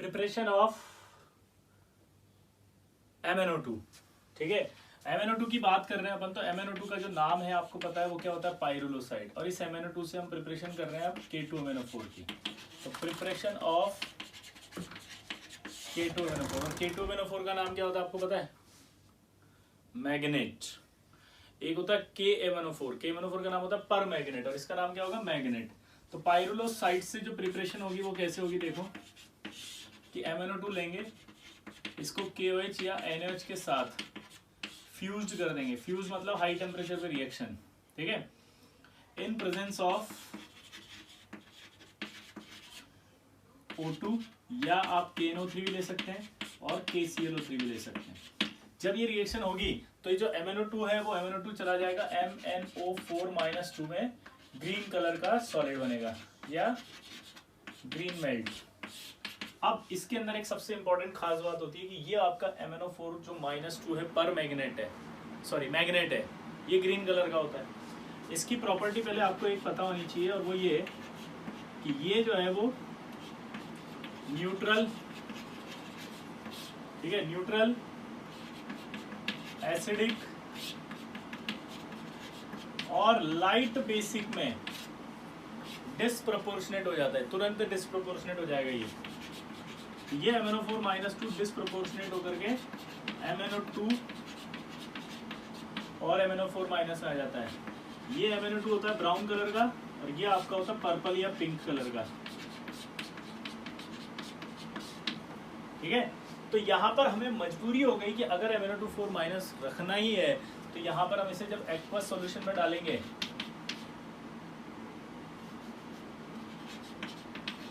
Preparation of MnO2। ठीक है, MnO2 की बात कर रहे हैं अपन, तो MnO2 का जो नाम है आपको पता है वो क्या होता है, पाइरुलोसाइड। और इस MnO2 से हम प्रिपरेशन कर रहे हैं अब K2MnO4 की। तो प्रिपरेशन ऑफ K2MnO4, और K2MnO4 का नाम क्या होता है आपको पता है, मैग्नेट। एक होता है KMnO4, KMnO4 का नाम होता है पर मैग्नेट, और इसका नाम क्या होगा, मैग्नेट। तो पाइरुलोसाइड से जो प्रिपरेशन होगी वो कैसे होगी, देखो कि MnO2 लेंगे, इसको KOH या NaOH के साथ फ्यूज कर देंगे। फ्यूज मतलब हाई टेम्परेचर पे रिएक्शन, ठीक है, इन प्रेजेंस ऑफ O2, या आप KNO3 भी ले सकते हैं और KClO3 भी ले सकते हैं। जब ये रिएक्शन होगी तो ये जो MnO2 है वो MnO2 चला जाएगा MnO4-2 में, ग्रीन कलर का सॉलिड बनेगा या ग्रीन मेल्ट। अब इसके अंदर एक सबसे इंपॉर्टेंट खास बात होती है कि ये आपका MnO4 जो -2 है, पर मैग्नेट है, सॉरी मैग्नेट है, ये ग्रीन कलर का होता है। इसकी प्रॉपर्टी पहले आपको एक पता होनी चाहिए, और वो ये कि ये जो है वो न्यूट्रल, ठीक है, न्यूट्रल, एसिडिक और लाइट बेसिक में डिस्प्रोपोर्शनेट हो जाता है, तुरंत डिस्प्रोपोर्शनेट हो जाएगा ये MnO4-2 डिस्प्रोपोर्शनेट होकर के MnO2 और MnO4- में आ जाता है। ये MnO2 होता है ब्राउन कलर का, और ये आपका होता है पर्पल या पिंक कलर का, ठीक है। तो यहाँ पर हमें मजबूरी हो गई कि अगर MnO2 रखना ही है तो यहाँ पर हम इसे जब एक्वस सॉल्यूशन में डालेंगे,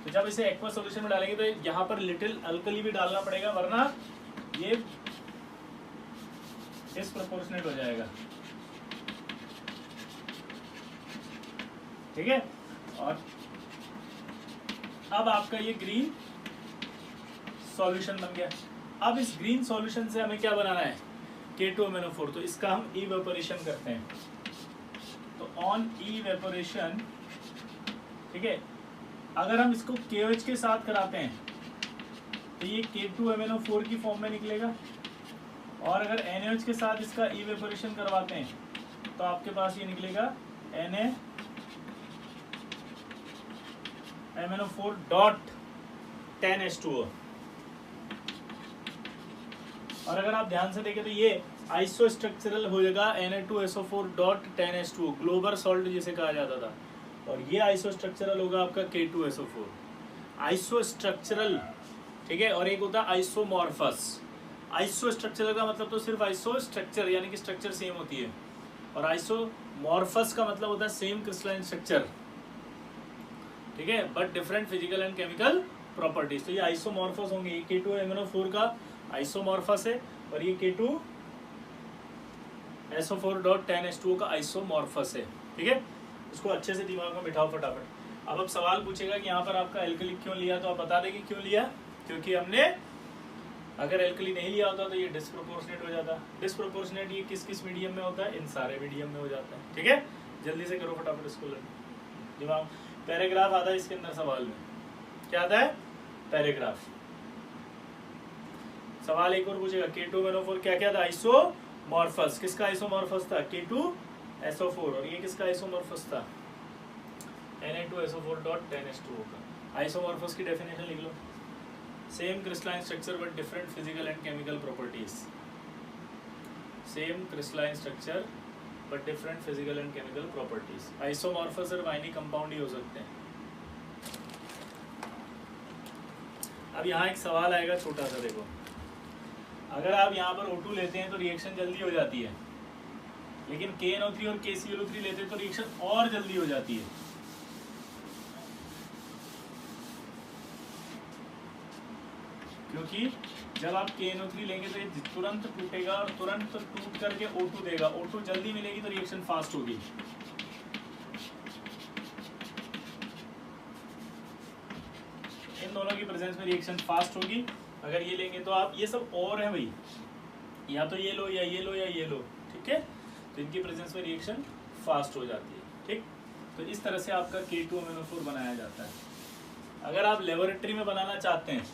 तो जब इसे एक्वस सॉल्यूशन में डालेंगे तो यहाँ पर लिटिल अल्कली भी डालना पड़ेगा, वरना ये डिस्प्रोपोर्शनेट हो जाएगा, ठीक है। और अब आपका ये ग्रीन सॉल्यूशन बन गया। अब इस ग्रीन सॉल्यूशन से हमें क्या बनाना है, K2MnO4, तो इसका हम इवेपोरेशन करते हैं। तो ऑन इवेपोरेशन, ठीक है, अगर हम इसको KOH के साथ कराते हैं तो ये K2MnO4 की फॉर्म में निकलेगा, और अगर NaOH के साथ इसका इवेपोरेशन करवाते हैं तो आपके पास ये निकलेगा NaMnO4.10H2O। और अगर आप ध्यान से देखें तो ये आइसोस्ट्रक्चरल हो जाएगा Na2SO4.10H2O, ग्लोबल सॉल्ट जिसे कहा जाता था, और ये आइसोस्ट्रक्चरल होगा आपका K2SO4, आइसोस्ट्रक्चरल, ठीक है। और एक होता है आइसोमॉर्फस। आइसोस्ट्रक्चरल का मतलब तो सिर्फ आइसोस्ट्रक्चर यानी कि स्ट्रक्चर सेम होती है, और आइसोमॉर्फस का मतलब होता है सेम क्रिस्टलाइन स्ट्रक्चर, ठीक है, but different physical and chemical properties. तो ये आइसोमॉर्फस होंगे, ये K2MnO4 का आइसोमॉर्फस है, और ये K2SO4.10H2O का आइसोमॉर्फस है, ठीक है। इसको अच्छे से दिमाग में बिठाओ फटाफट। अब सवाल पूछेगा कि यहाँ पर आपका एल्कली क्यों लिया, तो आप बता देंगे क्यों लिया, क्योंकि हमने अगर एल्कली नहीं लिया होता तो ये डिस्प्रोपोर्शनेट हो जाता। डिस्प्रोपोर्शनेट ये किस किस मीडियम में होता है, इन सारे मीडियम में हो जाता है, ठीक है। जल्दी से करो फटाफट इसको, दिमाग। पैराग्राफ आता है इसके अंदर सवाल में, क्या आता है, पैराग्राफ। सवाल एक और पूछेगा, K2MnO4 क्या क्या था, आइसोमॉर्फस। किसका आइसोमॉर्फस था, K2SO4, और ये किसका आइसोमॉर्फस था, Na2SO4.10H2O का। आइसोमॉर्फस की डेफिनेशन लिख लो, same crystalline structure but different physical and chemical properties. Same crystalline structure but different physical and chemical properties. Isomorphous सिर्फ आयनिक कंपाउंड ही हो सकते हैं। अब यहाँ एक सवाल आएगा छोटा सा, देखो, अगर आप यहाँ पर O2 लेते हैं तो रिएक्शन जल्दी हो जाती है, लेकिन KNO3 और KClO3 लेते हैं तो रिएक्शन और जल्दी हो जाती है। क्योंकि जब आप KNO3 लेंगे तो ये तुरंत टूटेगा, और तुरंत टूट करके O2 देगा। O2 जल्दी मिलेगी तो रिएक्शन फास्ट होगी। इन दोनों की प्रेजेंस में रिएक्शन फास्ट होगी। अगर ये लेंगे तो आप, ये सब और है भाई, या तो ये लो या ये लो या ये लो, ठीक है, तो इनकी प्रेजेंस में रिएक्शन फास्ट हो जाती है, ठीक। तो इस तरह से आपका K2MnO4 बनाया जाता है। अगर आप लेबोरेटरी में बनाना चाहते हैं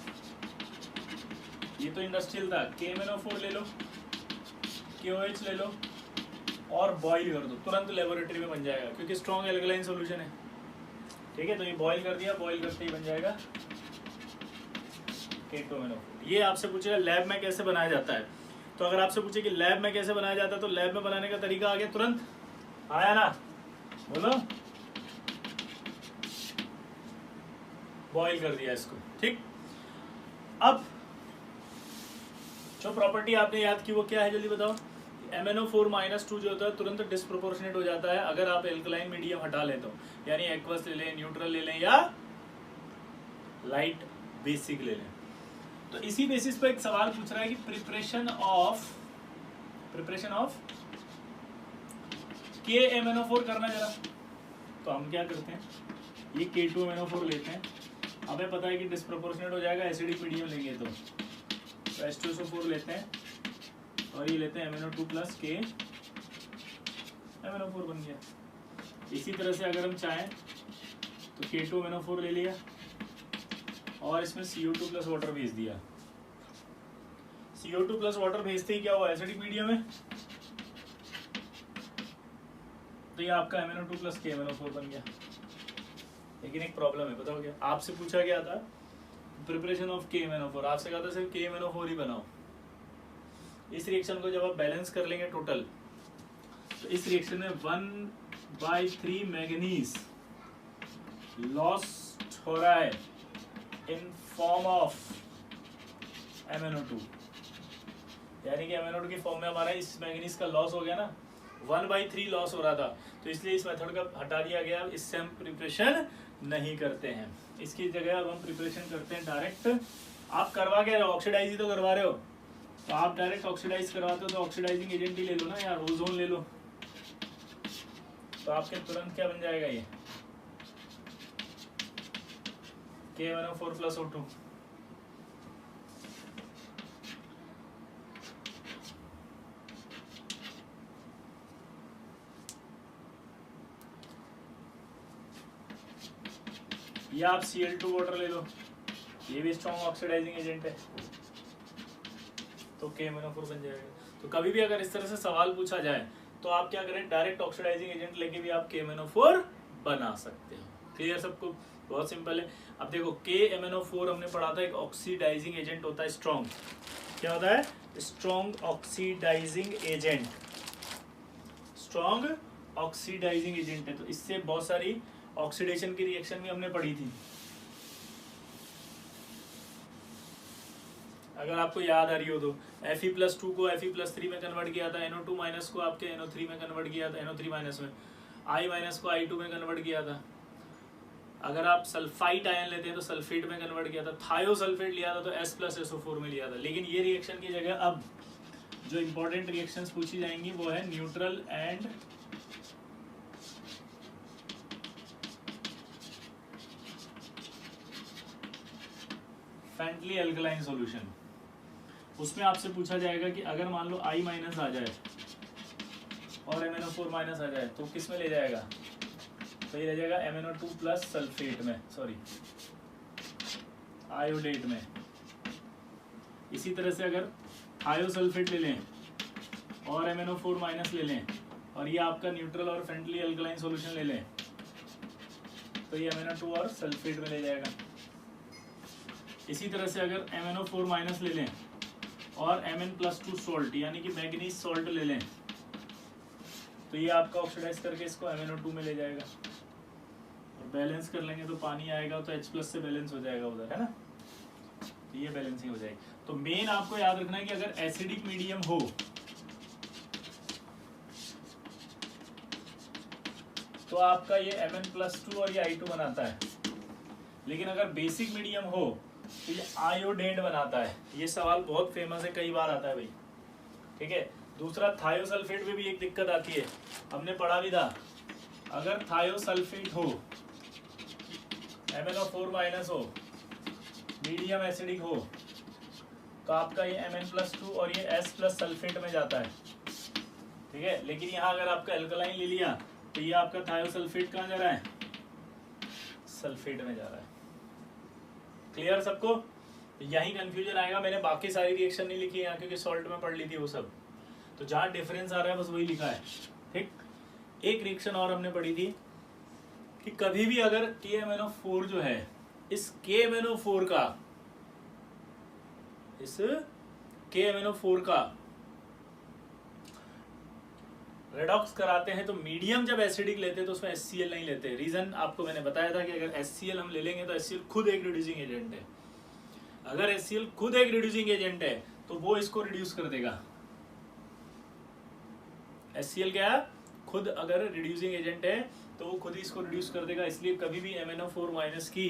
ये तो इंडस्ट्रियल था, KMnO4 ले लो, KOH ले लो और बॉईल कर दो, तुरंत लेबोरेटरी में बन जाएगा क्योंकि स्ट्रॉन्ग एल्कलाइन सॉल्यूशन है। ठीक है, तो ये बॉईल कर दिया, बॉईल करते ही बन जाएगा K2MnO4। ये आपसे पूछेगा लैब में कैसे बनाया जाता है, तो अगर आपसे पूछे कि लैब में कैसे बनाया जाता है तो लैब में बनाने का तरीका आ गया, तुरंत आया ना, बोलो, बॉईल कर दिया इसको। ठीक, अब जो प्रॉपर्टी आपने याद की वो क्या है, जल्दी बताओ। MnO4-2 जो होता है तुरंत डिस्प्रोपोर्शनेट हो जाता है अगर आप एल्कलाइन मीडियम हटा लें तो, यानी एक्वस ले लें, न्यूट्रल ले लें या लाइट बेसिक ले लें। तो इसी बेसिस पे एक सवाल पूछ रहा है कि प्रिपरेशन ऑफ KMnO4 करना जरा। तो हम क्या करते हैं, ये K2MnO4 लेते हैं, हमें पता है कि डिस्प्रोपोर्शनेट हो जाएगा, एसिडिक मीडियम लेंगे तो H2SO4 लेते हैं और ये लेते हैं MnO2 प्लस KMnO4 बन गया। इसी तरह से अगर हम चाहें तो K2MnO4 ले लिया और इसमें CO2 प्लस वाटर भेज दिया। CO2 प्लस वाटर भेजते ही क्या हुआ, एसिडिक मीडियम है, तो ये आपका MnO2 प्लस KMnO4 बन गया। लेकिन एक प्रॉब्लम है, बताओ क्या, आपसे पूछा गया था प्रिपरेशन ऑफ KMnO4, आपसे कहा था सिर्फ KMnO4 ही बनाओ। इस रिएक्शन को जब आप बैलेंस कर लेंगे टोटल, तो इस रिएक्शन में 1/3 मैंगनीज लॉस्ट हो रहा है इन फॉर्म ऑफ MnO2, यानी कि MnO2 की फॉर्म में हमारा इस मैंगनीज का लॉस हो गया ना, 1/3 लॉस हो रहा था, तो इसलिए इस मेथड का हटा दिया गया। इससे हम प्रिपरेशन नहीं करते हैं, इसकी जगह अब हम प्रिपरेशन करते हैं डायरेक्ट। आप करवा क्या रहे हो, ऑक्सीडाइज ही तो करवा रहे हो, तो आप डायरेक्ट ऑक्सीडाइज करवाते हो तो ऑक्सीडाइजिंग एजेंट ही ले लो ना यार, ओजोन ले लो, तो आपके तुरंत क्या बन जाएगा, ये KMnO4 प्लस O2। या आप Cl2 वाटर ले लो, ये भी स्ट्रॉन्ग ऑक्सीडाइजिंग एजेंट है, तो KMnO4 बन जाएगा। तो कभी भी अगर इस तरह से सवाल पूछा जाए तो आप क्या करें, डायरेक्ट ऑक्सीडाइजिंग एजेंट लेके भी आप KMnO4 बना सकते हो। क्लियर सबको, बहुत सिंपल है। अब देखो KMnO4 हमने पढ़ा था, एक ऑक्सीडाइजिंग एजेंट होता है स्ट्रॉन्ग, क्या होता है, strong oxidising agent, strong oxidising agent है। तो इससे बहुत सारी ऑक्सीडेशन की रिएक्शन भी हमने पढ़ी थी, अगर आपको याद आ रही हो तो। Fe+2 को Fe+3 में कन्वर्ट किया था, NO2- को आपके NO3 में कन्वर्ट किया था, NO3- में I- को I2 में कन्वर्ट किया था। अगर आप सल्फाइट आयन लेते हैं तो सल्फेट में कन्वर्ट किया था, थायोसल्फेट लिया था तो S+SO4 में लिया था। लेकिन ये रिएक्शन की जगह अब जो इंपॉर्टेंट रिएक्शंस पूछी जाएंगी वो है neutral and friendly alkaline solution. उसमें आपसे पूछा जाएगा कि अगर मान लो I- आ जाए और MnO4- आ जाए तो किस में ले जाएगा, तो ये ले जाएगा MnO2 प्लस सल्फेट में, सॉरी आयोडेट में। इसी तरह से अगर थायोसल्फेट ले लें और MnO4- ले लें और ये आपका न्यूट्रल और फ्रेंडली अल्कलाइन सॉल्यूशन ले लें तो ये MnO2 और सल्फेट में ले जाएगा। इसी तरह से अगर MnO4- ले लें और Mn+2 सॉल्ट यानी कि मैग्नीज सॉल्ट ले लें तो ये आपका ऑक्सीडाइज करके इसको MnO2 में ले जाएगा और बैलेंस कर लेंगे तो पानी आएगा तो H+ से बैलेंस हो जाएगा उधर, है ना, तो ये बैलेंसिंग हो जाएगी। तो मेन आपको याद रखना है कि अगर एसिडिक मीडियम हो तो आपका ये Mn+2 और ये I2 बनाता है, लेकिन अगर बेसिक मीडियम हो तो ये आयोडेट बनाता है। ये सवाल बहुत फेमस है, कई बार आता है भाई, ठीक है। दूसरा थायोसल्फेट में भी एक दिक्कत आती है, हमने पढ़ा भी था, अगर थायोसल्फेट हो, MnO4- हो, मीडियम एसिडिक हो तो आपका ये Mn+2 और ये S+ सल्फेट में जाता है, ठीक है। लेकिन यहाँ अगर आपका एल्कलाइन ले लिया तो ये आपका थायोसल्फेट कहाँ जा रहा है, सल्फेट में जा रहा है। क्लियर सबको, तो यही कंफ्यूजन आएगा। मैंने बाकी सारी रिएक्शन नहीं लिखी है यहाँ क्योंकि सॉल्ट में पढ़ ली थी वो सब, तो जहाँ डिफरेंस आ रहा है बस वही लिखा है। ठीक, एक रिएक्शन और हमने पढ़ी थी कि कभी भी अगर KMnO4 जो है इस KMnO4 का रेडॉक्स कराते हैं तो मीडियम जब एसिडिक लेते हैं तो उसमें HCl नहीं लेते। रीजन आपको मैंने बताया था कि अगर HCl हम ले लेंगे तो HCl खुद एक रिड्यूसिंग एजेंट है। अगर HCl खुद एक रिड्यूसिंग एजेंट है तो वो इसको रिड्यूस कर देगा। HCl क्या है, खुद अगर रिड्यूसिंग एजेंट है तो वो खुद ही इसको रिड्यूस कर देगा। इसलिए कभी भी MnO4- की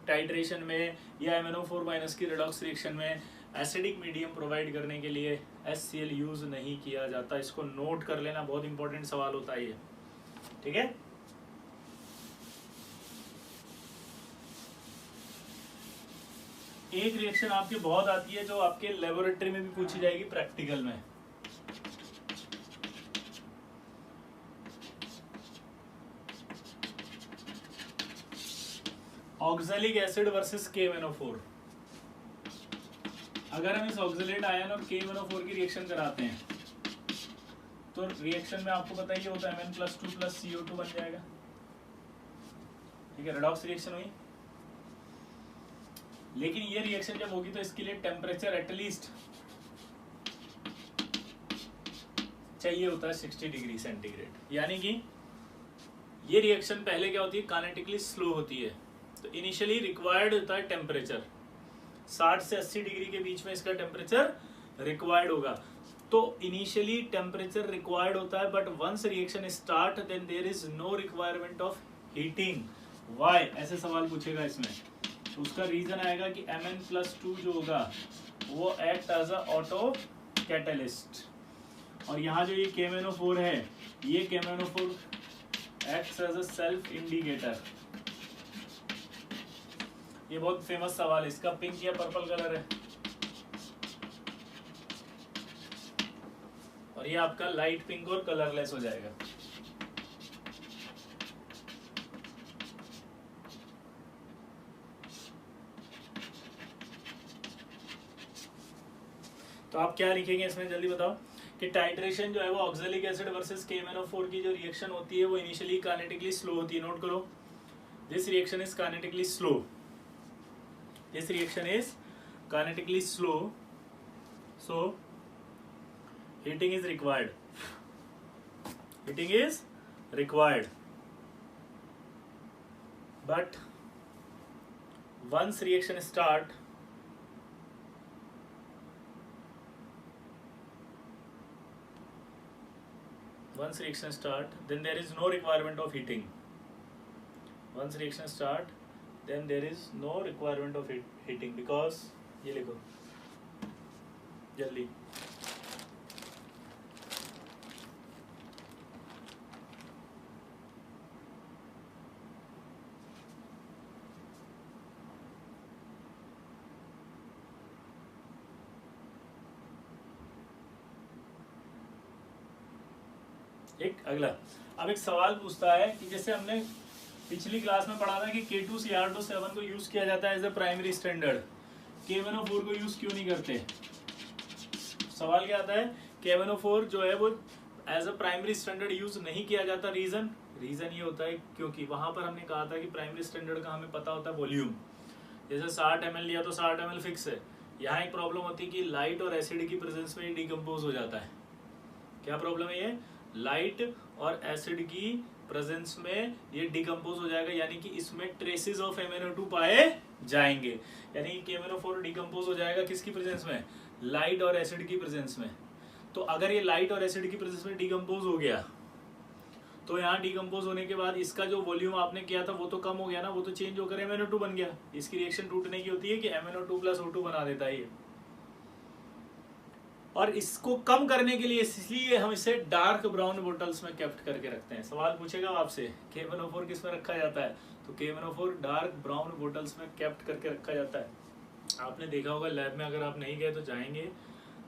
टाइट्रेशन में या MnO4- की रेडॉक्स रिएक्शन में एसिडिक मीडियम प्रोवाइड करने के लिए HCl यूज नहीं किया जाता। इसको नोट कर लेना, बहुत इंपॉर्टेंट सवाल होता है ये। ठीक है, एक रिएक्शन आपकी बहुत आती है जो आपके लेबोरेटरी में भी पूछी जाएगी प्रैक्टिकल में। Oxalic acid versus KMnO4। अगर हम इस ऑक्सलेट आयन और KMnO4 की रिएक्शन कराते हैं तो रिएक्शन में आपको पता ही होता है Mn+2 + CO2 बन जाएगा। ठीक है, रेडॉक्स रिएक्शन हुई। लेकिन ये रिएक्शन जब होगी तो इसके लिए टेम्परेचर एटलीस्ट चाहिए होता है 60 डिग्री सेंटीग्रेड। यानी कि ये रिएक्शन पहले क्या होती है, काइनेटिकली स्लो होती है। तो इनिशियली रिक्वायर्ड होता है टेम्परेचर 60 से 80 डिग्री के बीच में इसका टेम्परेचर रिक्वायर्ड होगा। तो इनिशियली टेम्परेचर रिक्वायर्ड होता है, but once reaction start then there is no requirement of heating. Why, ऐसे सवाल पूछेगा इसमें। तो उसका रीजन आएगा कि Mn+2 जो होगा वो act as a auto catalyst, और यहाँ जो ये KMnO4 है ये KMnO4 acts as a self indicator. ये बहुत फेमस सवाल है, इसका पिंक या पर्पल कलर है और ये आपका लाइट पिंक और कलरलेस हो जाएगा। तो आप क्या लिखेंगे इसमें, जल्दी बताओ। कि टाइट्रेशन जो है वो ऑक्सैलिक एसिड वर्सेस KMnO4 की जो रिएक्शन होती है वो इनिशियली काइनेटिकली स्लो होती है। नोट करो, this reaction is kinetically slow, this reaction is kinetically slow, so heating is required, heating is required, but once reaction start then there is no requirement of heating. Once reaction start then there is no requirement of heating because ये लिखो जल्दी। एक अगला, अब एक सवाल पूछता है कि जैसे हमने पिछली क्लास में पढ़ा था कि K2Cr2 को यूज किया जाता है as a primary standard, KMnO4 को यूज क्यों नहीं करते। सवाल क्या आता है, KMnO4 जो है वो as a primary standard use नहीं किया जाता। रीजन ये होता है क्योंकि वहां पर हमने कहा था कि प्राइमरी स्टैंडर्ड का हमें पता होता है वॉल्यूम। जैसे 60 ml लिया तो 60 ml फिक्स है। यहाँ एक प्रॉब्लम होती है कि लाइट और एसिड की प्रेजेंस में डिकम्पोज हो जाता है। क्या प्रॉब्लम है ये, लाइट और एसिड की प्रेजेंस में ये डिकम्पोज हो जाएगा, यानी कि इसमें ट्रेसेस ऑफ MnO2 पाए जाएंगे। यानी कि KMnO4 डिकम्पोज हो जाएगा किसकी प्रेजेंस में, लाइट और एसिड की प्रेजेंस में। तो अगर ये लाइट और एसिड की प्रेजेंस में डिकम्पोज हो गया तो यहाँ डिकम्पोज होने के बाद इसका जो वॉल्यूम आपने किया था वो तो कम हो गया ना, वो तो चेंज होकर MnO2 बन गया। इसकी रिएक्शन टूटने की होती है कि MnO2 + O2 बना देता है ये। और इसको कम करने के लिए इसलिए हम इसे डार्क ब्राउन बोतल्स में कैप्ट करके रखते हैं। सवाल पूछेगा आपसे KMnO4 किस में रखा जाता है, तो KMnO4 डार्क ब्राउन बोतल्स में कैप्ट करके रखा जाता है। आपने देखा होगा लैब में, अगर आप नहीं गए तो जाएंगे,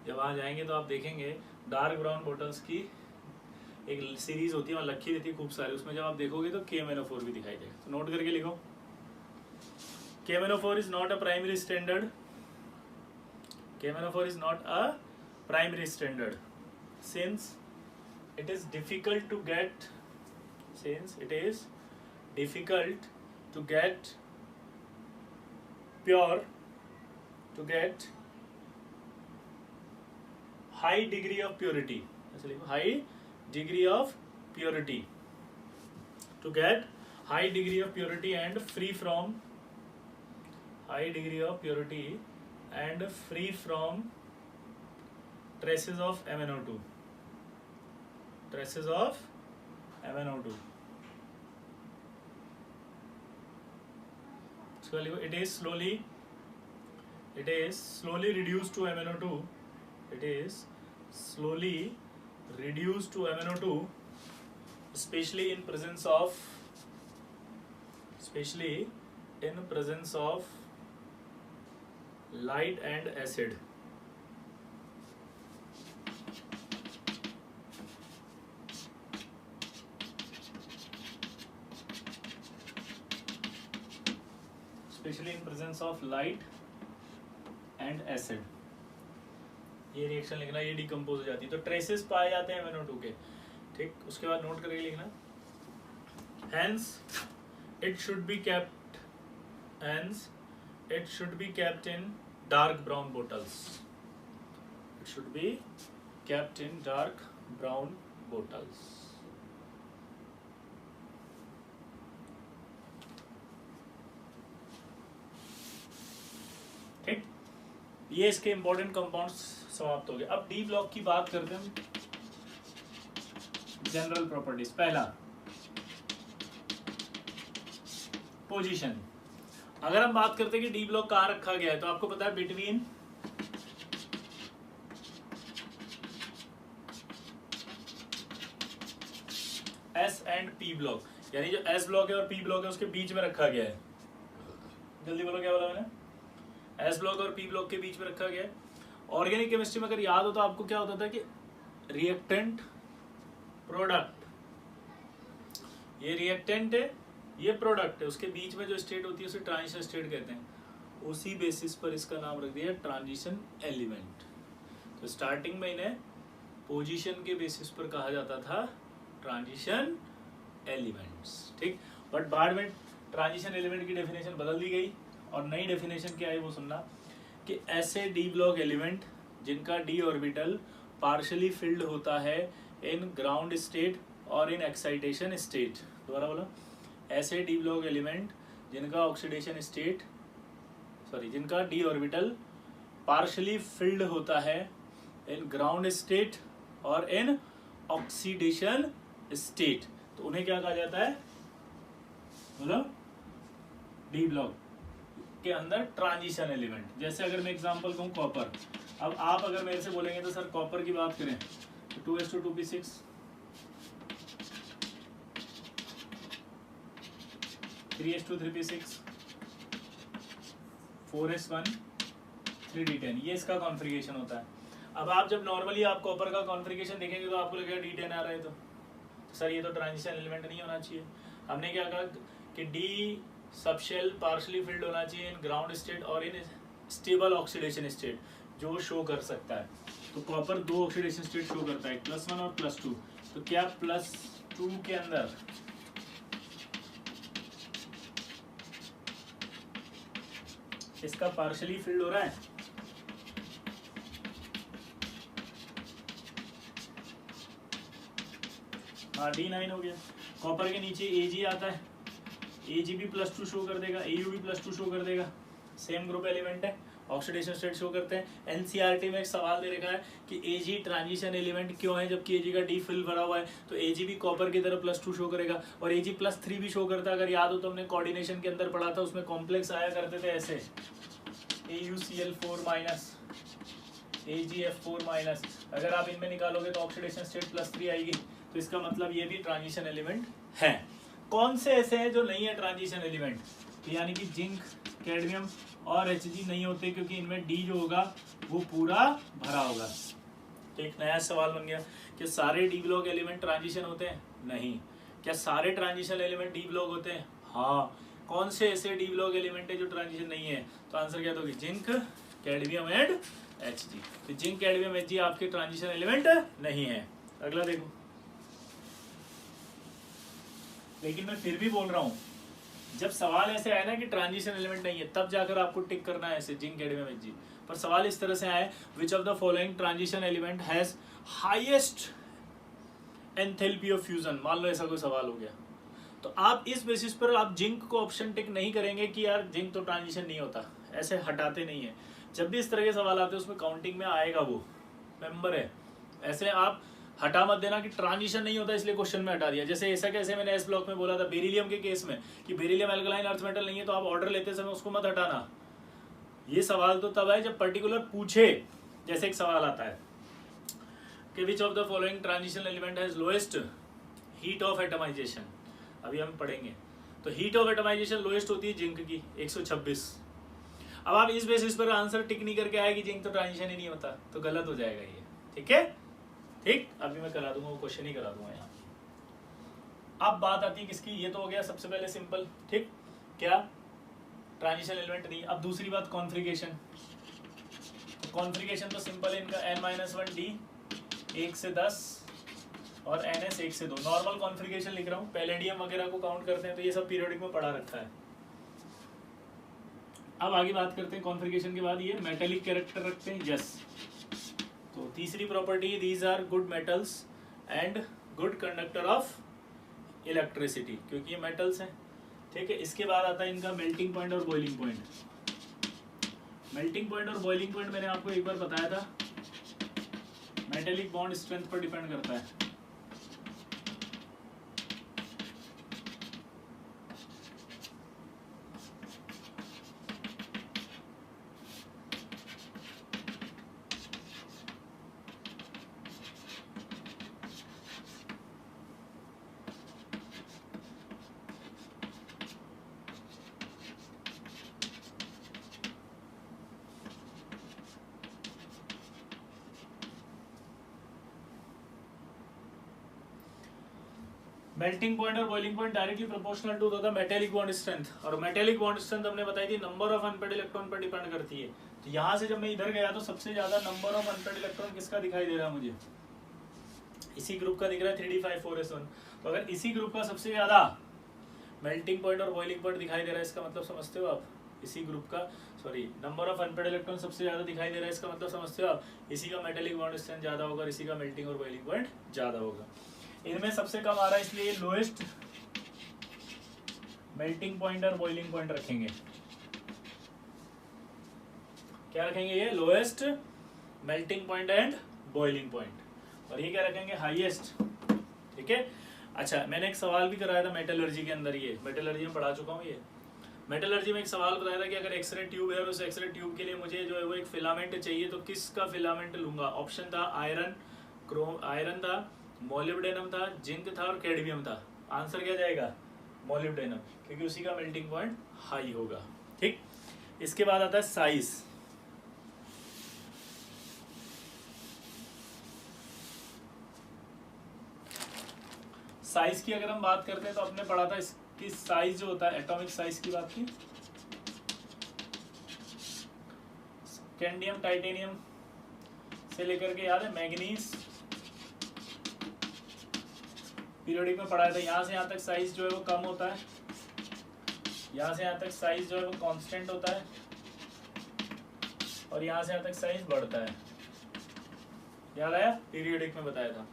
जब वहाँ जाएंगे तो आप देखेंगे डार्क ब्राउन बोतल्स की एक सीरीज होती है, वहाँ लखी रहती है खूब सारी, उसमें जब आप देखोगे तो KMnO4 भी दिखाई देगा। तो नोट करके लिखो, KMnO4 is not a primary standard KMnO4 is not a primary standard since it is difficult to get pure, to get high degree of purity, high degree of purity, to get high degree of purity and free from traces of MnO2. So it is slowly reduced to MnO2. Especially in presence of light and acid. ये reaction लिखना, ये decompose हो जाती है तो traces पाए जाते हैं MnO2 के, ठीक। उसके बाद नोट करके लिखना hence it should be kept in dark brown bottles. ठीक, ये इसके इंपॉर्टेंट कंपाउंड्स समाप्त हो गए। अब डी ब्लॉक की बात करते हैं, जनरल प्रॉपर्टीज। पहला पोजीशन। अगर हम बात करते हैं कि डी ब्लॉक कहाँ रखा गया है तो आपको पता है between S and P block, यानी जो एस ब्लॉक है और पी ब्लॉक है उसके बीच में रखा गया है। जल्दी बोलो क्या बोला मैंने? एस ब्लॉक और पी ब्लॉक के बीच में रखा गया है। ऑर्गेनिक केमिस्ट्री में अगर याद हो तो आपको क्या होता था कि रिएक्टेंट प्रोडक्ट, ये रिएक्टेंट है ये प्रोडक्ट है, उसके बीच में जो स्टेट होती है उसे ट्रांजिशन स्टेट कहते हैं। उसी बेसिस पर इसका नाम रख दिया ट्रांजिशन एलिमेंट। तो स्टार्टिंग में इन्हें पोजीशन के बेसिस पर कहा जाता था ट्रांजिशन एलिमेंट्स, ठीक। बट बाद में ट्रांजिशन एलिमेंट की डेफिनेशन बदल दी गई और नई डेफिनेशन क्या है वो सुनना कि ऐसे डी ब्लॉक एलिमेंट जिनका डी ऑर्बिटल पार्शियली फिल्ड होता है इन ग्राउंड स्टेट और इन एक्साइटेशन स्टेट। दोबारा बोलो, ऐसे डी ब्लॉक एलिमेंट जिनका ऑक्सीडेशन स्टेट जिनका डी ऑर्बिटल पार्शियली फिल्ड होता है इन ग्राउंड स्टेट और इन ऑक्सीडेशन स्टेट, तो उन्हें क्या कहा जाता है? बोलो, डी ब्लॉक के अंदर ट्रांजिशन एलिमेंट। जैसे अगर मैं एग्जांपल कहूँ कॉपर, अब आप अगर मेरे से बोलेंगे तो सर कॉपर की बात करें तो 2s2p6, 3s2 4s1 3d10, ये इसका कॉन्फ़िगरेशन होता है। अब आप जब नॉर्मली आप कॉपर का कॉन्फ़िगरेशन देखेंगे तो आपको लगेगा d10 आ रहा है, तो सर ये तो ट्रांजिशन एलिमेंट नहीं होना चाहिए। हमने क्या कहा कि डी सबशेल पार्शियली फिल्ड होना चाहिए इन ग्राउंड स्टेट और इन स्टेबल ऑक्सीडेशन स्टेट, जो शो कर सकता है। तो कॉपर दो ऑक्सीडेशन स्टेट शो करता है, +1 और +2। तो क्या +2 के अंदर इसका पार्शियली फिल्ड हो रहा है? हाँ, D9 हो गया। कॉपर के नीचे Ag आता है, Ag भी +2 शो कर देगा, Au भी +2 शो कर देगा, सेम ग्रुप एलिमेंट है, ऑक्सीडेशन स्टेट शो करते हैं। एनसीईआरटी में एक सवाल दे रखा है कि Ag ट्रांजिशन एलिमेंट क्यों है जबकि Ag का डी फिल भरा हुआ है, तो Ag भी कॉपर की तरह +2 शो करेगा और Ag +3 भी शो करता है। अगर याद हो तो हमने कोऑर्डिनेशन के अंदर पढ़ा था, उसमें कॉम्प्लेक्स आया करते थे ऐसे AuCl4- AgF4-। अगर आप इनमें निकालोगे तो ऑक्सीडेशन स्टेट +3 आएगी, तो इसका मतलब ये भी ट्रांजिशन एलिमेंट है। कौन से ऐसे हैं जो नहीं है ट्रांजिशन एलिमेंट? यानी कि जिंक, कैडमियम और Hg नहीं होते, क्योंकि इनमें डी जो होगा वो पूरा भरा होगा। तो एक नया सवाल बन गया कि सारे डी ब्लॉक एलिमेंट ट्रांजिशन होते हैं? नहीं। क्या सारे ट्रांजिशन एलिमेंट डी ब्लॉक होते हैं? हाँ। कौन से ऐसे डी ब्लॉक एलिमेंट है जो ट्रांजिशन नहीं है? तो आंसर क्या दोगे? Zinc, cadmium and Hg। तो जिंक कैडमियम Hg आपके ट्रांजिशन एलिमेंट नहीं है। अगला देखो, लेकिन मैं फिर भी बोल रहा हूँ, जब सवाल ऐसे आए ना कि ट्रांजिशन एलिमेंट नहीं है, तब जाकर आपको टिक करना है ऐसे जिंक कैडमियम Hg। पर सवाल इस तरह से आए, विच of the following transition element has highest enthalpy of fusion, मान लो ऐसा कोई सवाल हो गया, तो आप इस बेसिस पर आप जिंक को ऑप्शन टिक नहीं करेंगे कि यार जिंक तो ट्रांजिशन नहीं होता, ऐसे हटाते नहीं है। जब भी इस तरह के सवाल आते हैं उसमें काउंटिंग में आएगा, वो मेंबर है, ऐसे आप हटा मत देना कि ट्रांजिशन नहीं होता इसलिए क्वेश्चन में हटा दिया। जैसे ऐसा कैसे मैंने एस ब्लॉक में बोला था बेरिलियम के केस में कि बेरिलियम एल्कलाइन अर्थ मेटल नहीं है, तो आप ऑर्डर लेते समय उसको मत हटाना। ये सवाल तो तब है जब पर्टिकुलर पूछे, जैसे एक सवाल आता है कि which of the following transition element has lowest heat of atomisation, अभी हम पढ़ेंगे। तो हीट ऑफ एटमाइजेशन लोएस्ट होती है जिंक की 126। अब आप इस बेसिस पर आंसर टिक नहीं करके आए कि जिंक तो ट्रांजिशन ही नहीं होता, तो गलत हो जाएगा ये, ठीक है। ठीक, अभी मैं करा दूंगा, वो क्वेश्चन ही करा दूंगा यहाँ। अब बात आती है किसकी, ये तो हो गया सबसे पहले सिंपल, ठीक, क्या ट्रांजिशन एलिमेंट नहीं। अब दूसरी बात कॉन्फ़िगरेशन। कॉन्फ़िगरेशन तो सिंपल है इनका, n-1d 1 से 10 और ns 1 से 2। नॉर्मल कॉन्फ़िगरेशन लिख रहा हूँ, पैलेडियम वगैरह को काउंट करते हैं तो ये सब पीरियोडिक में पढ़ा रखा है। अब आगे बात करते हैं कॉन्फ़िगरेशन के बाद, ये मेटेलिक कैरेक्टर रखते हैं, यस। तो तीसरी property, these are good metals and good conductor of electricity, क्योंकि ये मेटल्स हैं, ठीक है। इसके बाद आता है इनका मेल्टिंग पॉइंट और बॉइलिंग पॉइंट। मेल्टिंग पॉइंट और बॉइलिंग पॉइंट मैंने आपको एक बार बताया था, मेटेलिक बॉन्ड स्ट्रेंथ पर डिपेंड करता है। मेल्टिंग पॉइंट और boiling point directly proportional to the metallic bond strength, और मेटेलिक बॉन्ड स्ट्रेंथ हमने बताई थी नंबर ऑफ अनपेड इलेक्ट्रॉन पर डिपेंड करती है। तो यहाँ से जब मैं इधर गया तो सबसे ज्यादा नंबर ऑफ अनपेड इलेक्ट्रॉन किसका दिखाई दे रहा है मुझे, इसी ग्रुप का दिख रहा है 3d548। तो अगर इसी ग्रुप का सबसे ज्यादा मेल्टिंग पॉइंट और बॉइलिंग पॉइंट दिखाई दे रहा है, इसका मतलब समझते हो आप, इसी ग्रुप का sorry number of unpaired electron सबसे ज्यादा दिखाई दे रहा है, इसका मतलब समझते हो आप, इसी का मेटेलिक बॉन्ड स्ट्रेंथ ज्यादा होगा और इसी का मेल्टिंग और बॉइलिंग पॉइंट ज्यादा होगा। इनमें सबसे कम आ रहा है इसलिए लोएस्ट मेल्टिंग पॉइंट और बॉइलिंग पॉइंट रखेंगे। क्या रखेंगे, ये lowest melting point and boiling point, और ये क्या रखेंगे, हाईएस्ट, ठीक है। अच्छा, मैंने एक सवाल भी कराया था मेटलर्जी के अंदर, ये मेटलर्जी में पढ़ा चुका हूँ। ये मेटलर्जी में एक सवाल बताया था कि अगर एक्सरे ट्यूब है और उस एक्सरे ट्यूब के लिए मुझे जो है वो एक फिलामेंट चाहिए, तो किसका फिलामेंट लूंगा। ऑप्शन था आयरन था, मोलिब्डेनम था, जिंक था और कैडमियम था। आंसर क्या जाएगा, मोलिब्डेनम, क्योंकि उसी का मेल्टिंग पॉइंट हाई होगा, ठीक। इसके बाद आता है साइज। साइज की अगर हम बात करते हैं तो आपने पढ़ा था इसकी साइज जो होता है, एटॉमिक साइज की बात की, कैडमियम टाइटेनियम से लेकर के याद है मैग्नीज, पीरियोडिक में पढ़ाया था। यहाँ से यहाँ तक साइज जो है वो कम होता है, यहाँ से यहाँ तक साइज जो है वो कांस्टेंट होता है, और यहाँ से यहाँ तक साइज बढ़ता है। याद आया, पीरियोडिक में बताया था।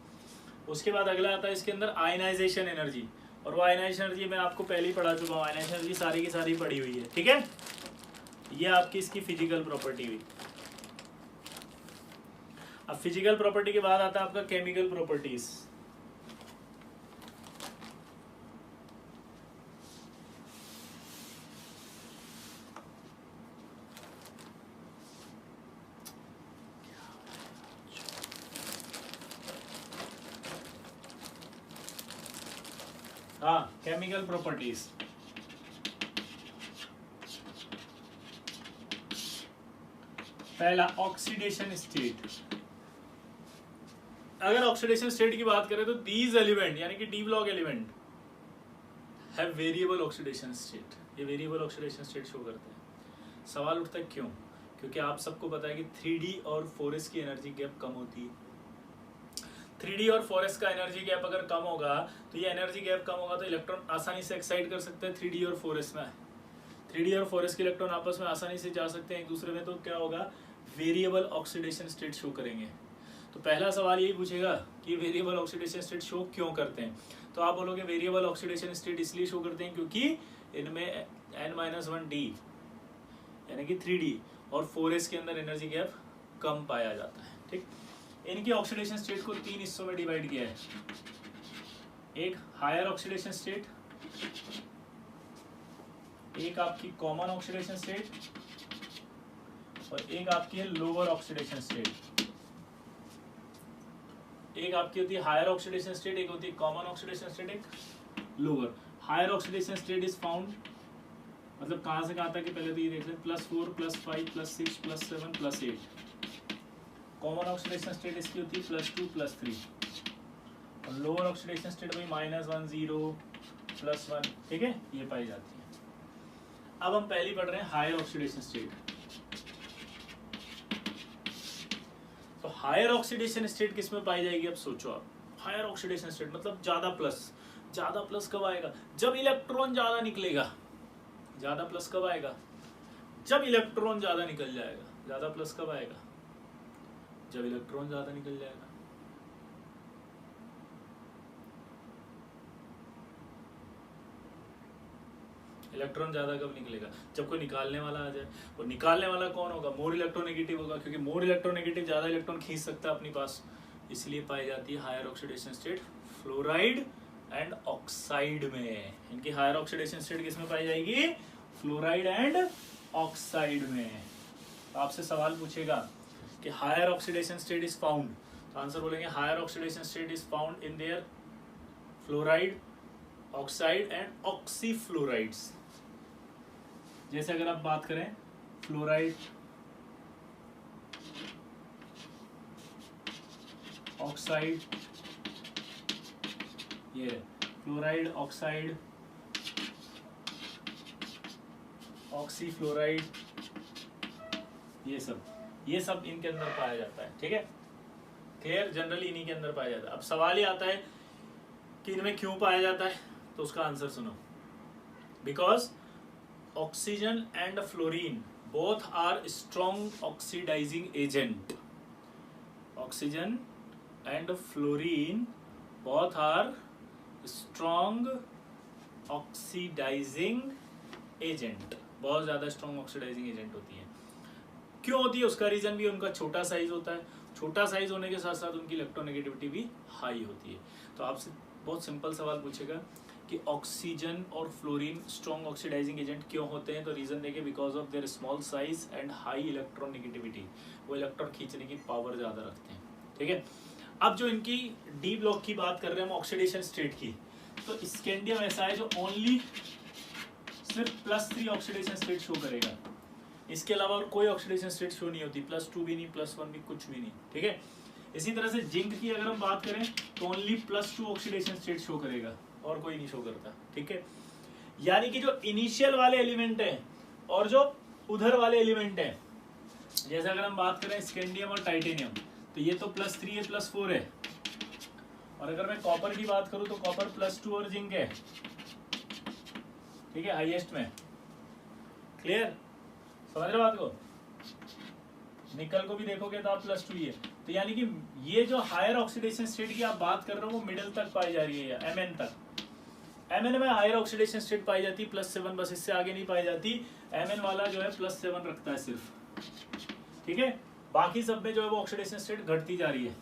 उसके बाद अगला आता है इसके अंदर आयनाइजेशन एनर्जी, और वो आयनाइजेशन एनर्जी मैं आपको पहले ही पढ़ा चुका हूँ। आयनाइजेशन एनर्जी सारी की सारी पढ़ी हुई है, ठीक है। ये आपकी इसकी फिजिकल प्रॉपर्टी हुई। अब फिजिकल प्रॉपर्टी के बाद आता है आपका केमिकल प्रॉपर्टीज। हाँ, केमिकल प्रॉपर्टीज। पहला ऑक्सीडेशन स्टेट। अगर ऑक्सीडेशन स्टेट की बात करें तो दीज एलिमेंट यानी कि D block element have variable oxidation state. ये वेरिएबल ऑक्सीडेशन स्टेट शो करते हैं। सवाल उठता है क्यों, क्योंकि आप सबको पता है कि 3D और 4s की एनर्जी गैप कम होती है। 3D और 4s का एनर्जी गैप अगर कम होगा तो ये एनर्जी गैप कम होगा तो इलेक्ट्रॉन आसानी से एक्साइट कर सकते हैं 3D और 4s में। 3D और 4s के इलेक्ट्रॉन आपस में आसानी से जा सकते हैं एक दूसरे में, तो क्या होगा, वेरिएबल ऑक्सीडेशन स्टेट शो करेंगे। तो पहला सवाल यही पूछेगा कि वेरिएबल ऑक्सीडेशन स्टेट शो क्यों करते हैं, तो आप बोलोगे वेरिएबल ऑक्सीडेशन स्टेट इसलिए शो करते हैं क्योंकि इनमें n-1d यानी कि 3D और 4s के अंदर एनर्जी गैप कम पाया जाता है। ठीक, इनकी ऑक्सीडेशन स्टेट को 3 हिस्सों में डिवाइड किया है। एक हायर ऑक्सीडेशन स्टेट, एक आपकी कॉमन ऑक्सीडेशन स्टेट और एक आपकी है लोअर ऑक्सीडेशन स्टेट। एक आपकी होती है हायर ऑक्सीडेशन स्टेट, एक होती है कॉमन ऑक्सीडेशन स्टेट, एक lower. Higher oxidation state is found, मतलब कहां से कहां तक है पहले तो ये देख लें, +4 +5 +6 +7 +8। कॉमन ऑक्सीडेशन स्टेट इसकी होती है +2 +3 और लोअर ऑक्सीडेशन स्टेट भाई -1 0 +1, ठीक है, ये पाई जाती है। अब हम पहली पढ़ रहे हैं हायर ऑक्सीडेशन स्टेट। तो हायर ऑक्सीडेशन स्टेट किस में पाई जाएगी, अब सोचो आप। हायर ऑक्सीडेशन स्टेट मतलब ज्यादा प्लस कब आएगा, जब इलेक्ट्रॉन ज्यादा निकलेगा। ज्यादा प्लस कब आएगा, जब इलेक्ट्रॉन ज्यादा निकल जाएगा। ज्यादा प्लस कब आएगा, जब इलेक्ट्रॉन ज्यादा निकल जाएगा। इलेक्ट्रॉन ज्यादा कब निकलेगा, जब कोई निकालने वाला आ जाए। और निकालने वाला कौन होगा, मोर इलेक्ट्रोनेगेटिव होगा, क्योंकि मोर इलेक्ट्रोनेगेटिव ज्यादा इलेक्ट्रॉन खींच सकता है अपने पास, इसलिए पाई जाती है higher oxidation state fluoride and oxide में। इनकी हायर ऑक्सीडेशन स्टेट किस में पाई जाएगी, फ्लोराइड एंड ऑक्साइड में। तो आपसे सवाल पूछेगा कि higher oxidation state is found, तो आंसर बोलेंगे higher oxidation state is found in their fluoride, oxide and oxyfluorides. जैसे अगर आप बात करें फ्लोराइड, ऑक्साइड, ये फ्लोराइड, ऑक्साइड, ऑक्सीफ्लोराइड, ये सब इनके अंदर पाया जाता है। ठीक है, क्लियर, जनरली इन्हीं के अंदर पाया जाता है। अब सवाल ये आता है कि इनमें क्यों पाया जाता है, तो उसका आंसर सुनो। Because oxygen and fluorine both are strong oxidising agent. Oxygen and fluorine both are strong oxidising agent, बहुत ज्यादा स्ट्रॉन्ग ऑक्सीडाइजिंग एजेंट होती है। क्यों होती है, उसका रीजन भी उनका छोटा साइज होता है। छोटा साइज होने के साथ साथ उनकी इलेक्ट्रोनेगेटिविटी भी हाई होती है। तो आपसे बहुत सिंपल सवाल पूछेगा कि ऑक्सीजन और फ्लोरीन स्ट्रॉन्ग ऑक्सीडाइजिंग एजेंट क्यों होते हैं, तो रीजन देंगे because of their small size and high electronegativity. वो इलेक्ट्रॉन खींचने की पावर ज्यादा रखते हैं। ठीक है, अब जो इनकी डी ब्लॉक की बात कर रहे हैं हम ऑक्सीडेशन स्टेट की, तो स्कैंडियम ऐसा है जो ओनली सिर्फ +3 ऑक्सीडेशन स्टेट शो करेगा। इसके अलावा और कोई ऑक्सीडेशन स्टेट शो नहीं होती, +2 भी नहीं, +1 भी, कुछ भी नहीं। ठीक है, इसी तरह से जिंक की अगर हम बात करें तो ओनली +2 ऑक्सीडेशन स्टेट शो करेगा और कोई नहीं शो करता। ठीक है, यानी कि जो इनिशियल वाले एलिमेंट हैं और जो उधर वाले एलिमेंट हैं, जैसे अगर हम बात करें स्कैंडियम और टाइटेनियम, तो ये तो +3 है, +4 है। और अगर मैं कॉपर की बात करूं तो कॉपर +2 और जिंक है। ठीक है, हाईएस्ट में। क्लियर, समझ रहे बात को। निकल को भी देखोगे तो आप +2 ही है। तो यानी कि ये जो हायर ऑक्सीडेशन स्टेट की आप बात कर रहे हो वो मिडिल तक पाई जा रही है, या Mn तक। Mn में हायर ऑक्सीडेशन स्टेट पाई जाती है +7, बस इससे आगे नहीं पाई जाती। Mn वाला जो है +7 रखता है सिर्फ। ठीक है, बाकी सब में जो है वो ऑक्सीडेशन स्टेट घटती जा रही है।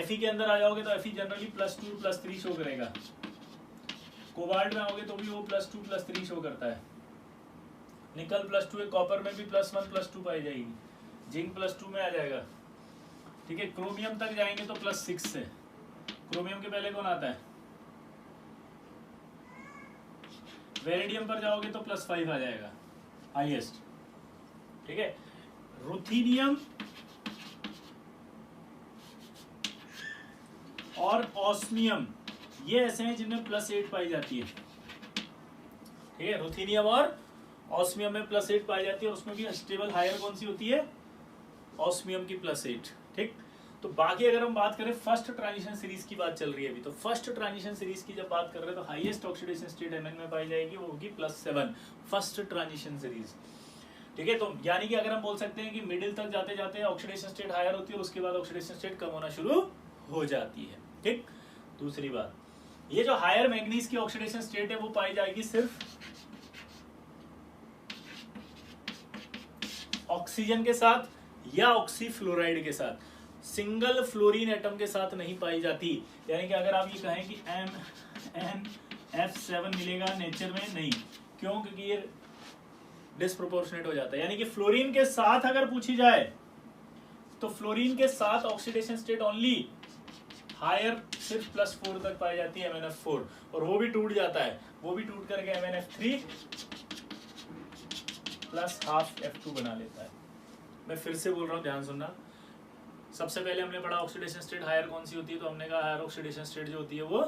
Fe के अंदर आ जाओगे तो Fe जनरली +2 +3 शो करेगा। कोबाल्ट में आओगे तो भी वो +2 +3 शो करता है। निकल +2 है, कॉपर में भी +1 +2 पाई जाएगी, जिंक +2 में आ जाएगा। ठीक है, क्रोमियम तक जाएंगे तो +6 से। क्रोमियम के पहले कौन आता है, वेरिडियम पर जाओगे तो +5 आ जाएगा हाईएस्ट। ठीक है, रुथीनियम और ऑस्मियम ये ऐसे हैं जिनमें +8 पाई जाती है। ठीक है, रुथीनियम और ऑस्मियम में +8 पाई जाती है और उसमें भी स्टेबल हायर कौन सी होती है, ऑस्मियम की +8। ठीक, तो बाकी अगर हम बात करें फर्स्ट ट्रांजिशन सीरीज की बात चल रही है अभी, तो फर्स्ट ट्रांजिशन सीरीज की जब बात कर रहे हैं तो हाईएस्ट ऑक्सीडेशन स्टेट Mn में पाई जाएगी, वो होगी +7 फर्स्ट ट्रांजिशन सीरीज। ठीक है, तो यानी कि अगर हम बोल सकते हैं कि मिडिल तक जाते जाते ऑक्सीडेशन स्टेट हायर होती है और उसके बाद ऑक्सीडेशन स्टेट कम होना शुरू हो जाती है। ठीक, दूसरी बात, ये जो हायर मैग्नीज की ऑक्सीडेशन स्टेट है वो पाई जाएगी सिर्फ ऑक्सीजन के साथ या ऑक्सीफ्लोराइड के साथ, सिंगल फ्लोरीन एटम के साथ नहीं पाई जाती। यानी कि अगर आप ये कहें कि MnF7 मिलेगा नेचर में, नहीं, क्यों, क्योंकि ये डिस्प्रोपोर्शनेट हो जाता है। यानी कि फ्लोरीन के साथ अगर पूछी जाए तो फ्लोरीन के साथ ऑक्सीडेशन स्टेट ओनली हायर सिर्फ +4 तक पाई जाती है MnF4, और वो भी टूट जाता है, वो भी टूट करके MnF3 +½ F2 बना लेता है। मैं फिर से बोल रहा हूँ, ध्यान सुनना। सबसे पहले हमने पढ़ा ऑक्सीडेशन स्टेट हायर कौन सी होती है, तो हमने कहा हायर ऑक्सीडेशन स्टेट जो होती है वो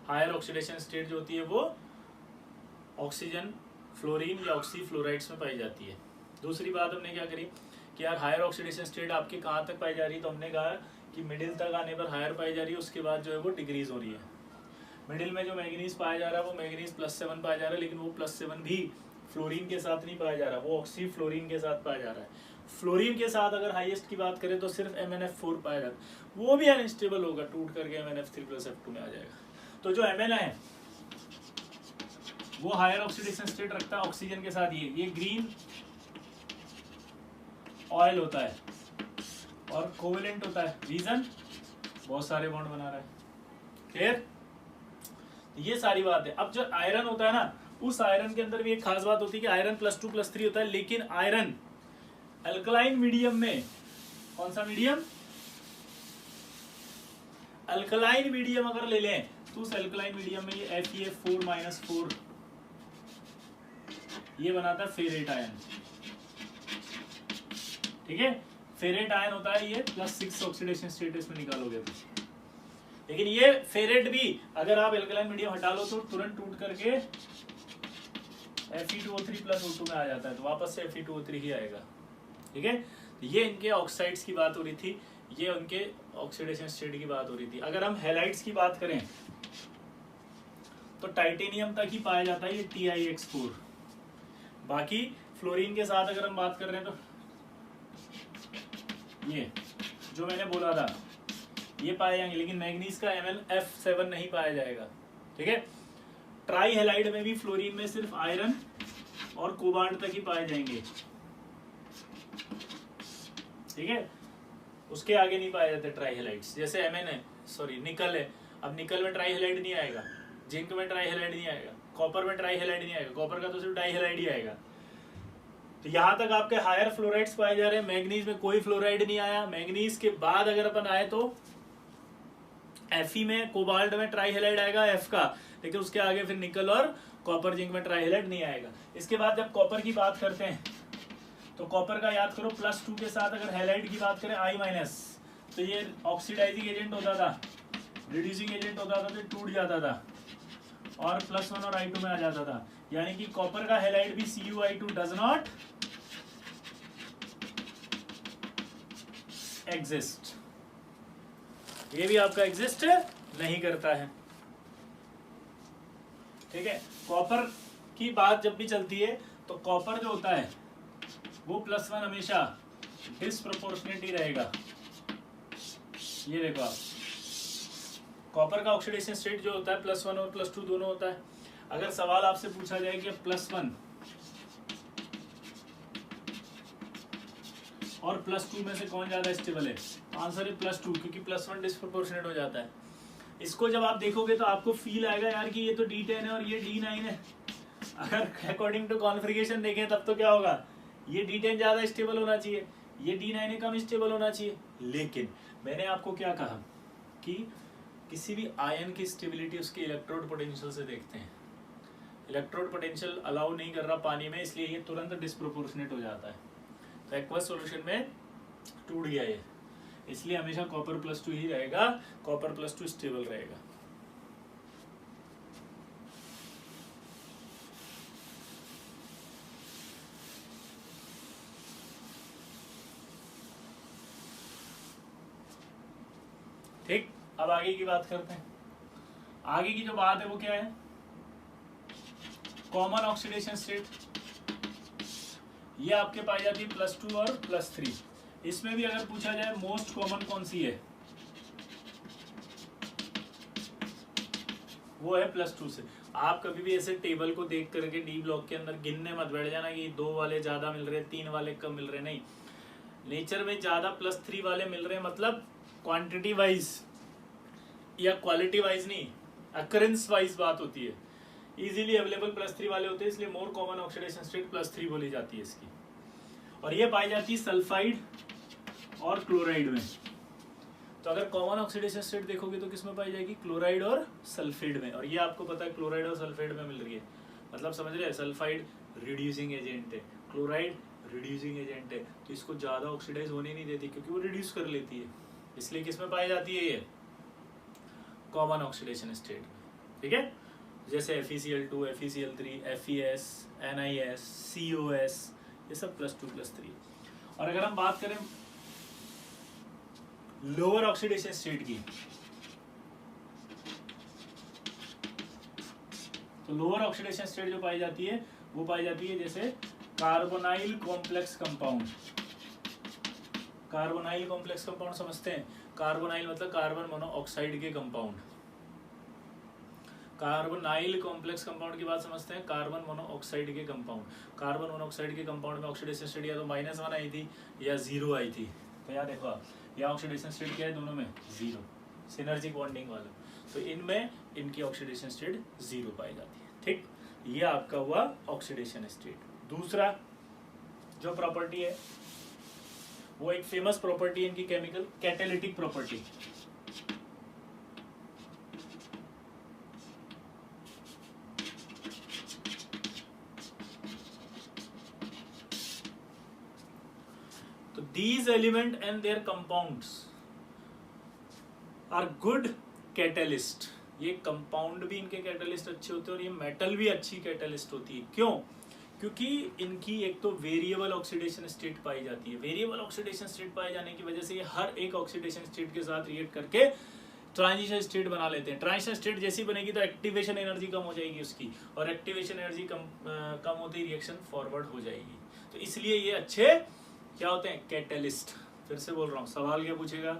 हायर ऑक्सीडेशन स्टेट जो होती है वो ऑक्सीजन, फ्लोरीन या ऑक्सीफ्लोराइड्स में पाई जाती है। दूसरी बात हमने क्या करी कि यार हायर ऑक्सीडेशन स्टेट आपके कहाँ तक पाई जा रही है, तो हमने कहा कि मिडिल तक आने पर हायर पाई जा रही है, उसके बाद जो है वो डिक्रीज हो रही है। मिडिल में जो मैग्नीज पाया जा रहा है वो मैग्नीज +7 पाया जा रहा है, लेकिन वो +7 भी फ्लोरीन के साथ नहीं पाया जा रहा, वो ऑक्सीफ्लोरीन के साथ पाया जा रहा है। फ्लोरीन के साथ अगर हाईएस्ट की बात करें तो सिर्फ MnF4 पाया जाता है, वो भी अनस्टेबल होगा, टूट करके MnF3 + F2 में आ जाएगा। तो जो Mn है वो हायर ऑक्सीडेशन स्टेट रखता है ऑक्सीजन के साथ, ये ग्रीन ऑयल होता है और कोवेलेंट होता है, रीजन बहुत सारे बॉन्ड बना रहा है। क्लियर, ये सारी बात है। अब जो आयरन होता है ना, उस आयरन के अंदर भी एक खास बात होती है कि आयरन +2 +3 होता है, लेकिन आयरन अल्कलाइन मीडियम में, कौन सा मीडियम, अल्कलाइन मीडियम अगर ले लें तो उस अल्कलाइन मीडियम में ये Fe4 ये बनाता है फेरेट आयन। ठीक है, फेरेट आयन होता है ये, +6 ऑक्सीडेशन स्टेटस में निकालोगे तो। लेकिन ये फेरेट भी अगर आप एल्कलाइन मीडियम हटा लो तो तुरंत टूट करके Fe2O3 + O2 में आ जाता है, तो वापस से Fe2O3 ही आएगा। ठीक है, ये इनके ऑक्साइड्स की बात हो रही थी, ये उनके ऑक्सीडेशन स्टेट की बात हो रही थी। अगर हम हैलाइड्स की बात करें तो टाइटेनियम तक ही पाया जाता है ये TiX4। बाकी फ्लोरीन के साथ अगर हम बात कर रहे हैं तो ये जो मैंने बोला था ये पाए जाएंगे, लेकिन मैग्नीज का MnF7 नहीं पाया जाएगा। ठीक है, ट्राई हैलाइड में भी फ्लोरीन में सिर्फ आयरन और कोबाल्ट तक ही पाए जाएंगे। ठीक है, उसके आगे नहीं पाए जाते ट्राई हैलाइड्स। जैसे निकल है, अब निकल में ट्राई हैलाइड नहीं आएगा, जिंक में ट्राई हैलाइड नहीं आएगा, कॉपर में ट्राई हैलाइड नहीं आएगा, कॉपर का तो सिर्फ डाई हैलाइड ही आएगा। तो यहाँ तक आपके हायर फ्लोराइड्स पाए जा रहे हैं, मैग्नीज में कोई फ्लोराइड नहीं आया। मैग्नीज के बाद अगर अपन आए तो Fe में, कोबाल्ट में ट्राई हैलाइड आएगा F का, लेकिन उसके आगे फिर निकल और कॉपर, जिंक में ट्राई हैलाइड नहीं आएगा। इसके बाद जब कॉपर की बात करते हैं तो कॉपर का याद करो +2 के साथ अगर हैलाइड की बात करें I-, तो ये ऑक्सीडाइजिंग एजेंट होता था, रिड्यूसिंग एजेंट होता था, तो टूट जाता था और +1 और I2 में आ जाता था। यानी कि कॉपर का हैलाइड भी CuI2 डज नॉट एग्जिस्ट, ये भी आपका एग्जिस्ट नहीं करता है। ठीक है, कॉपर की बात जब भी चलती है तो कॉपर जो होता है वो +1 हमेशा डिस्प्रोपोर्शनेट ही रहेगा। ये देखो आप, कॉपर का ऑक्सीडेशन स्टेट जो होता है +1 और +2 दोनों होता है। अगर सवाल आपसे पूछा जाए कि +1 और +2 में से कौन ज्यादा स्टेबल है, आंसर है +2, क्योंकि +1 डिस्प्रोपोर्शनेट हो जाता है। इसको जब आप देखोगे तो आपको फील आएगा यार कि ये तो D10 है और ये D9 है। अगर अकॉर्डिंग टू कॉन्फ़िगरेशन देखें तब तो क्या होगा, ये D10 ज्यादा स्टेबल होना चाहिए, ये D9 कम स्टेबल होना चाहिए। लेकिन मैंने आपको क्या कहा कि किसी भी आयन की स्टेबिलिटी उसके इलेक्ट्रोड पोटेंशियल से देखते हैं। इलेक्ट्रोड पोटेंशियल अलाउ नहीं कर रहा पानी में, इसलिए ये तुरंत डिस्प्रोपोर्शनेट हो जाता है। तो एक्वस सॉल्यूशन में टूट गया ये, इसलिए हमेशा कॉपर +2 ही रहेगा, कॉपर +2 स्टेबल रहेगा। ठीक, अब आगे की बात करते हैं। आगे की जो बात है वो क्या है, कॉमन ऑक्सीडेशन स्टेट। ये आपके पाई जाती है +2 और +3। इसमें भी अगर पूछा जाए मोस्ट कॉमन कौन सी है, वो है +2 से। आप कभी भी ऐसे टेबल को देख करके डी ब्लॉक के अंदर गिनने मत बैठ जाना कि 2 वाले ज्यादा मिल रहे, 3 वाले कम मिल रहे, नहीं। नेचर में ज्यादा +3 वाले मिल रहे मतलब क्वांटिटी वाइज या क्वालिटी वाइज नहीं, अकरेंस वाइज बात होती है। इजीली अवेलेबल +3 वाले होते हैं, इसलिए मोर कॉमन ऑक्सीडेशन स्टेट +3 बोली जाती है इसकी। और ये पाई जाती है सल्फाइड और क्लोराइड में। तो अगर कॉमन ऑक्सीडेशन स्टेट देखोगे तो किसमें पाई जाएगी, क्लोराइड और सल्फेट में। और ये आपको पता है क्लोराइड और सल्फेट में मिल रही है, मतलब समझ रहे हैं, सल्फाइड रिड्यूसिंग एजेंट है, क्लोराइड रिड्यूसिंग एजेंट है, तो इसको ज्यादा ऑक्सीडाइज होने नहीं देती क्योंकि वो रिड्यूस कर लेती है, इसलिए किसमें पाई जाती है ये, कॉमन ऑक्सीडेशन स्टेट में। ठीक है, जैसे FeCl2, FeCl3, FeS, NiS, COS, ये सब +2 +3। और अगर हम बात करें लोअर ऑक्सीडेशन स्टेट की, तो लोअर ऑक्सीडेशन स्टेट जो पाई जाती है वो पाई जाती है जैसे carbonyl complex compound. Carbonyl complex compound समझते हैं, कार्बोनाइल मतलब कार्बन मोनोऑक्साइड के कंपाउंड। कार्बोनाइल कॉम्प्लेक्स कंपाउंड की बात समझते हैं, कार्बन मोनोऑक्साइड के कंपाउंड। कार्बन मोनोऑक्साइड के कंपाउंड में ऑक्सीडेशन स्टेट या तो -1 आई थी या 0 आई थी। तो याद देखो आप, या ऑक्सीडेशन स्टेट क्या है दोनों में, 0, सिनर्जी बॉन्डिंग वाला। तो इनमें इनकी ऑक्सीडेशन स्टेट 0 पाई जाती है। ठीक, ये आपका हुआ ऑक्सीडेशन स्टेट। दूसरा जो प्रॉपर्टी है वो एक फेमस प्रॉपर्टी है इनकी केमिकल, कैटालिटिक प्रॉपर्टी। तो these element and their compounds are good catalyst। ये कंपाउंड भी इनके कैटलिस्ट अच्छे होते हैं और ये मेटल भी अच्छी कैटलिस्ट होती है। क्यों? क्योंकि इनकी एक तो वेरिएबल ऑक्सीडेशन स्टेट पाई जाती है। वेरिएबल ऑक्सीडेशन स्टेट पाए जाने की वजह से ये हर एक ऑक्सीडेशन स्टेट के साथ रिएक्ट करके ट्रांजिशन स्टेट बना लेते हैं। ट्रांजिशन स्टेट जैसी बनेगी तो एक्टिवेशन एनर्जी कम हो जाएगी उसकी, और एक्टिवेशन एनर्जी कम होते ही रिएक्शन फॉरवर्ड हो जाएगी। तो इसलिए ये अच्छे क्या होते हैं, कैटलिस्ट। फिर से बोल रहा हूँ, सवाल क्या पूछेगा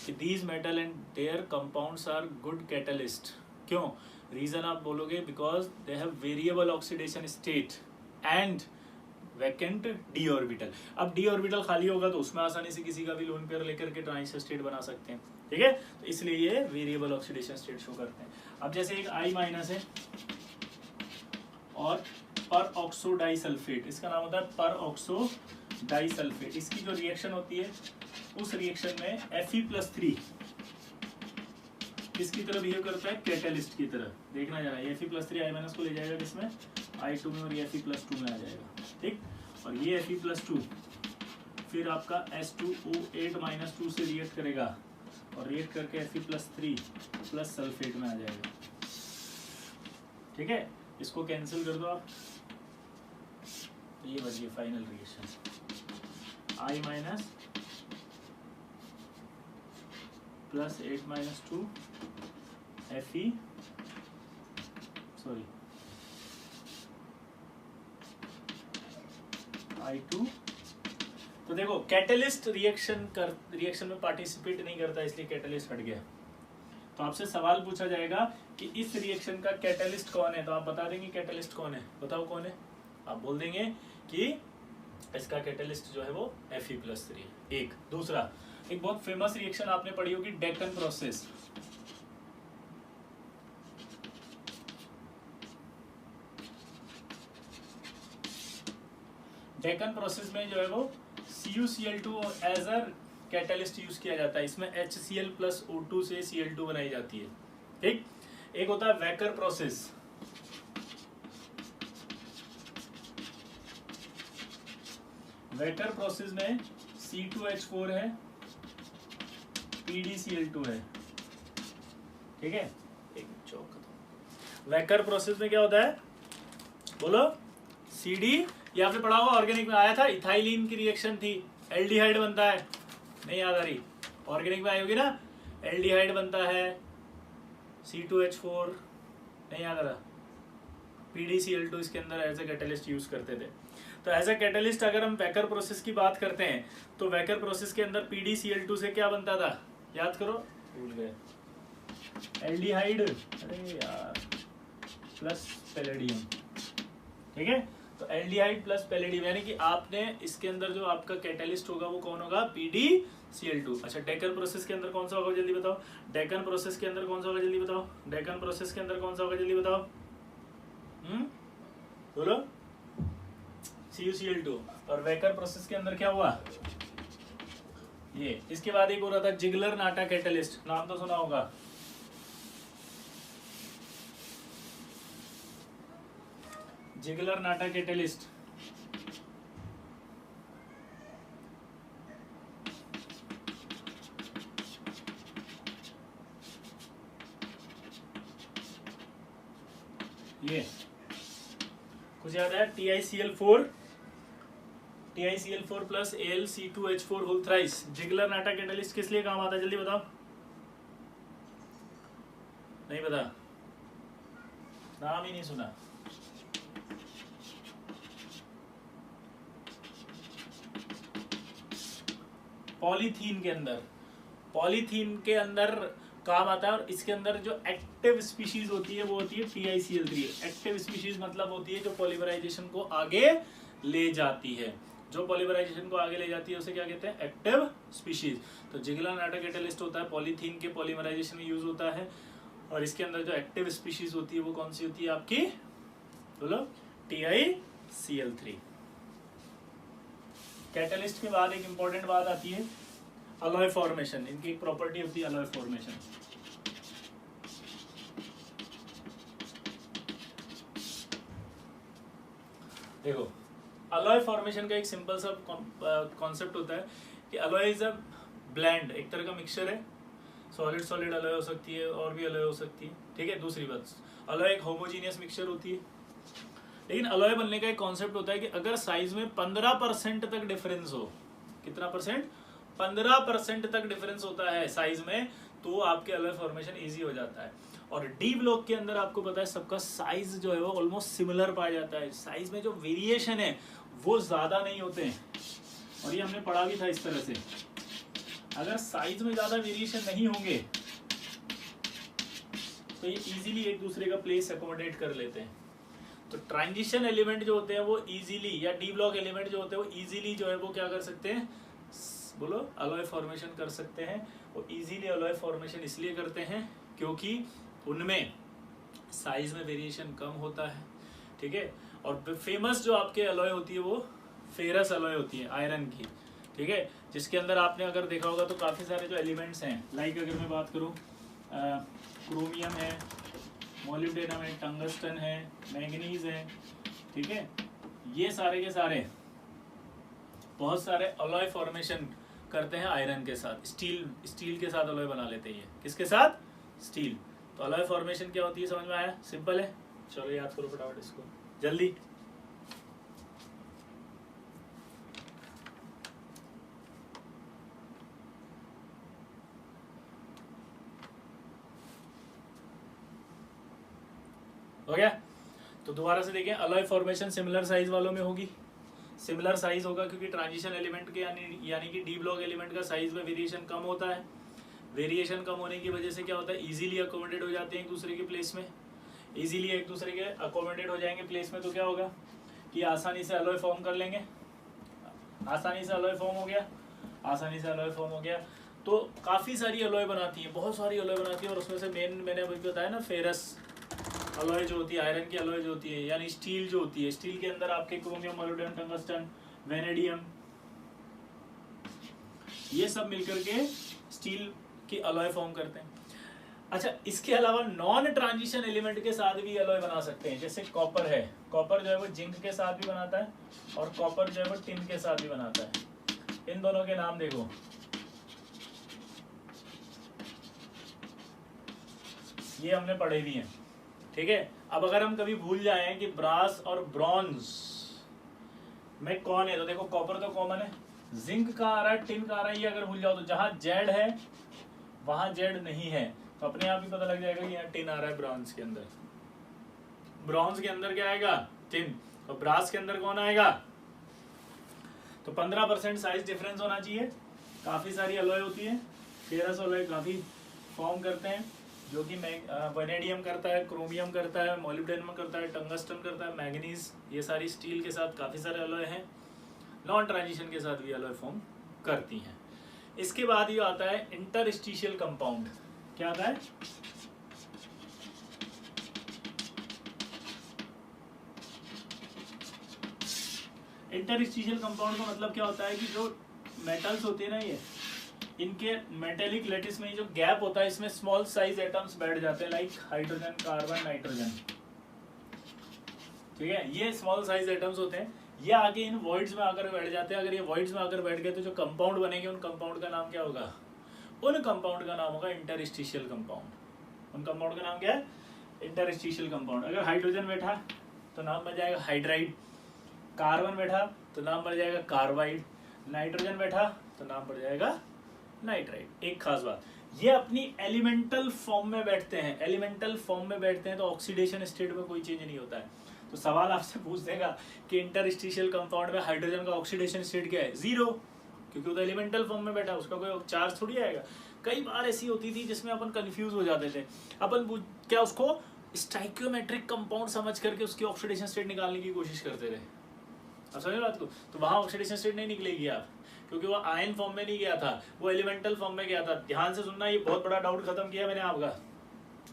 कि these metal and their compounds are good catalyst. क्यों? रीजन आप बोलोगे because they have variable oxidation state and vacant d orbital. अब डी ऑर्बिटल खाली होगा तो उसमें आसानी से किसी का भी लोन पेयर लेकर के ट्रांजिशन स्टेट बना सकते हैं। ठीक है, तो इसलिए ये वेरिएबल ऑक्सीडेशन स्टेट शो करते हैं। अब जैसे एक I- है और पर ऑक्सो डाइसल्फेट, इसका नाम होता है पर ऑक्सो डाइसल्फेट। इसकी जो रिएक्शन होती है उस रिएक्शन में Fe+3 किसकी तरह बिहेव करता है, कैटलिस्ट की तरह। देखना जरा, ये Fe+3 I- को ले जाएगा किसमें, I2 में, और ये Fe+2 में आ जाएगा। ठीक, और ये Fe+2 फिर आपका H2O8- से रिएक्ट करेगा और रिएक्ट करके Fe+3 प्लस सल्फेट में आ जाएगा। ठीक है, इसको कैंसिल कर दो आप, तो ये बची final reaction I- plus 8-2 Fe I2। तो देखो कैटलिस्ट रिएक्शन में पार्टिसिपेट नहीं करता, इसलिए कैटलिस्ट हट गया। तो आपसे सवाल पूछा जाएगा कि इस रिएक्शन का कैटलिस्ट कौन है, तो आप बता देंगे कैटलिस्ट कौन है, बताओ कौन है। आप बोल देंगे कि इसका कैटलिस्ट जो है वो Fe+3। एक दूसरा, एक बहुत फेमस रिएक्शन आपने पढ़ी होगी, डेक्कन प्रोसेस। डेक्कन प्रोसेस में जो है वो CuCl2 as a catalyst use किया जाता है। इसमें HCl+O2 से Cl2 बनाई जाती है। ठीक, एक होता है वैकर प्रोसेस। वैकर प्रोसेस में C2H4 है, PdCl2 है। ठीक है, एक चौक। वैकर प्रोसेस में क्या होता है, बोलो, CD, ये आपने पढ़ा होगा, ऑर्गेनिक में आया था, इथाइलिन की रिएक्शन थी, एल्डिहाइड बनता है, नहीं याद आ रही, ऑर्गेनिक में आई होगी ना, एल्डिहाइड बनता है C2H4, नहीं याद आ रहा, PDCl2 इसके अंदर एज ए कैटलिस्ट यूज करते थे। तो एज ए कैटलिस्ट अगर हम वेकर प्रोसेस की बात करते हैं तो वेकर प्रोसेस के अंदर PDCl2 से क्या बनता था, याद करो, भूल गए, एल्डिहाइड, अरे यार, प्लस पैलेडियम, ठीक है। तो एल्डिहाइड प्लस पैलेडियम, यानी कि आपने इसके अंदर जो आपका कैटलिस्ट होगा वो कौन होगा, PDCl2। अच्छा, डेकन प्रोसेस के अंदर कौन सा होगा जल्दी बताओ, डेकन प्रोसेस के अंदर कौन सा होगा जल्दी बताओ, डेकन प्रोसेस के अंदर कौन सा होगा जल्दी बताओ, बोलो, CuCl2। और वेकर प्रोसेस के अंदर क्या हुआ, ये। इसके बाद एक हो रहा था जिगलर नाटा कैटलिस्ट, नाम तो सुना होगा, जिगलर नाटा कैटलिस्ट। ये कुछ याद है, TiCl4 plus AlC2H4 whole thrice. Ziegler Natta catalyst किस लिए काम आता है जल्दी बताओ, नहीं पता, नाम ही नहीं सुना। पॉलीथीन के अंदर काम आता है, और इसके अंदर जो एक्टिव स्पीशीज होती है वो होती है TiCl3। एक्टिव स्पीशीज मतलब होती है जो पॉलीमराइजेशन को आगे ले जाती है, जो पॉलीमराइजेशन को आगे ले जाती है उसे क्या कहते हैं, एक्टिव स्पीशीज। तो जिगलर नाटा कैटलिस्ट होता है, पॉलीथीन के पॉलीमराइजेशन में यूज होता है, और इसके अंदर जो एक्टिव स्पीशीज होती है वो कौन सी होती है आपकी, बोलो, TiCl3। कैटलिस्ट के बाद एक इंपॉर्टेंट बात आती है अलॉय फॉर्मेशन। इनकी एक प्रॉपर्टी होती है अलॉय फॉर्मेशन। देखो, अलॉय फॉर्मेशन का एक सिंपल सा कॉन्सेप्ट होता है कि अलॉय इज अ ब्लेंड, एक तरह का मिक्सचर है। सॉलिड सॉलिड अलॉय हो सकती है और भी अलॉय हो सकती है, ठीक है। दूसरी बात, अलॉय एक होमोजीनियस मिक्सचर होती है। लेकिन अलॉय बनने का एक कॉन्सेप्ट होता है कि अगर साइज में 15% तक डिफरेंस हो, कितना परसेंट, 15% तक डिफरेंस होता है साइज में, तो आपके अलॉय फॉर्मेशन इजी हो जाता है। और डी ब्लॉक के अंदर आपको पता है सबका साइज जो है वो ऑलमोस्ट सिमिलर पाया जाता है, साइज में जो वेरिएशन है वो ज्यादा नहीं होते हैं, और ये हमने पढ़ा भी था इस तरह से। अगर साइज में ज्यादा वेरिएशन नहीं होंगे तो ये इजीली एक दूसरे का प्लेस अकोमोडेट कर लेते हैं। तो ट्रांजिशन एलिमेंट जो होते हैं वो इजीली, या डी ब्लॉक एलिमेंट जो होते हैं वो इजीली जो है वो क्या कर सकते हैं, बोलो, अलॉय फॉर्मेशन कर सकते हैं। वो इजीली अलॉय फॉर्मेशन इसलिए करते हैं क्योंकि उनमें साइज में वेरिएशन कम होता है, ठीक है। और फेमस जो आपके अलॉय होती है वो फेरस अलॉय होती है, आयरन की, ठीक है, जिसके अंदर आपने अगर देखा होगा तो काफ़ी सारे जो एलिमेंट्स हैं, लाइक अगर मैं बात करूँ, क्रोमियम है, मोलिब्डेनम है, टंगस्टन है, मैंगनीज है, ठीक है। ये सारे के सारे बहुत सारे अलॉय फॉर्मेशन करते हैं आयरन के साथ, स्टील के साथ अलॉय बना लेते हैं। किसके साथ, स्टील। तो अलॉय फॉर्मेशन क्या होती है, समझ में आया, सिंपल है। चलो याद करो फटाफट इसको जल्दी। हो गया। तो दोबारा से देखें, अलॉय फॉर्मेशन सिमिलर साइज वालों में होगी, सिमिलर साइज होगा क्योंकि ट्रांजिशन एलिमेंट के यानी कि डी ब्लॉक एलिमेंट का साइज में वेरिएशन कम होता है। वेरिएशन कम होने की वजह से क्या होता है, इजीली अकोमोडेट हो जाते हैं एक दूसरे के प्लेस में, इजीली एक दूसरे के अकोमोडेट हो जाएंगे प्लेस में। तो क्या होगा कि आसानी से अलॉय फॉर्म कर लेंगे, आसानी से अलॉय फॉर्म हो गया, आसानी से अलॉय फॉर्म हो गया। तो काफ़ी सारी अलॉय बनाती है, बहुत सारी अलॉय बनाती है, और उसमें से मेन मैंने अभी बताया ना, फेरस अलॉय जो होती है, आयरन की अलॉय जो होती है, यानी स्टील जो होती है, स्टील के अंदर आपके क्रोमियम, मोलिब्डेनम, टंगस्टन, वेनेडियम, ये सब मिलकर के स्टील की अलॉय फॉर्म करते हैं। अच्छा, इसके अलावा नॉन ट्रांजिशन एलिमेंट के साथ भी अलॉय बना सकते हैं, जैसे कॉपर है, कॉपर जो है वो जिंक के साथ भी बनाता है, और कॉपर जो है वो टिन के साथ भी बनाता है। इन दोनों के नाम देखो, ये हमने पढ़े भी हैं, ठीक है। अब अगर हम कभी भूल जाएं कि ब्रास और ब्रॉन्ज में कौन है, तो देखो कॉपर तो कॉमन है, जिंक का आ रहा है, टिन का आ रहा है, ये अगर भूल जाओ तो जहां जेड है वहां जेड नहीं है तो अपने आप ही पता लग जाएगा कि यहाँ टिन आ रहा है ब्रॉन्ज के अंदर। ब्रॉन्ज के अंदर क्या आएगा? टिन। और ब्रास के अंदर कौन आएगा? तो 15% साइज डिफरेंस होना चाहिए। काफी सारी अलॉय होती है, 1300 अलॉय काफी फॉर्म करते हैं, जो कि वेनेडियम करता है, क्रोमियम करता है, मोलिब्डेनम करता है, टंगस्टन करता है, मैग्नीज, ये सारी स्टील के साथ काफी सारे अलॉय हैं। नॉन ट्रांजिशन के साथ भी अलॉय फॉर्म करती हैं। इसके बाद ये आता है इंटरस्टिशियल कंपाउंड। क्या आता है? इंटरस्टिशियल कंपाउंड का मतलब क्या होता है कि जो मेटल्स होते हैं ना, ये इनके मेटेलिक लेटिस में जो गैप होता है, इसमें स्मॉल साइज एटम्स बैठ जाते हैं, लाइक हाइड्रोजन, कार्बन, नाइट्रोजन। ठीक है, ये स्मॉल साइज एटम्स होते हैं, ये आगे इन वॉइड्स में आकर बैठ जाते हैं। अगर ये वॉइड्स में आकर बैठ गए तो जो कंपाउंड बनेंगे, उन कंपाउंड का नाम क्या होगा? उन कंपाउंड का नाम होगा इंटरस्टिशियल कंपाउंड। उन कंपाउंड का नाम क्या है? Interstitial compound. अगर हाइड्रोजन बैठा तो नाम बन जाएगा हाइड्राइड, कार्बन बैठा तो नाम बढ़ जाएगा कार्बाइड, नाइट्रोजन बैठा तो नाम बढ़ जाएगा नाइट्राइड। एक खास बात, ये अपनी एलिमेंटल फॉर्म में बैठते हैं। एलिमेंटल फॉर्म में बैठते हैं तो ऑक्सीडेशन स्टेट में कोई चेंज नहीं होता है। तो सवाल आपसे पूछ देगा कि इंटरस्टिशियल कंपाउंड में हाइड्रोजन का ऑक्सीडेशन स्टेट क्या है? 0, क्योंकि वो तो एलिमेंटल फॉर्म में बैठा, उसका कोई चार्ज थोड़ी आएगा। कई बार ऐसी होती थी जिसमें अपन कंफ्यूज हो जाते थे, अपन क्या उसको स्टाइकियोमेट्रिक कंपाउंड समझ करके उसकी ऑक्सीडेशन स्टेट निकालने की कोशिश करते थे। अब समझ बात को? तो वहां ऑक्सीडेशन स्टेट नहीं निकलेगी आप, क्योंकि वो आयन फॉर्म में नहीं गया था, वो एलिमेंटल फॉर्म में गया था। ध्यान से सुनना, ये बहुत बड़ा डाउट खत्म किया मैंने आपका।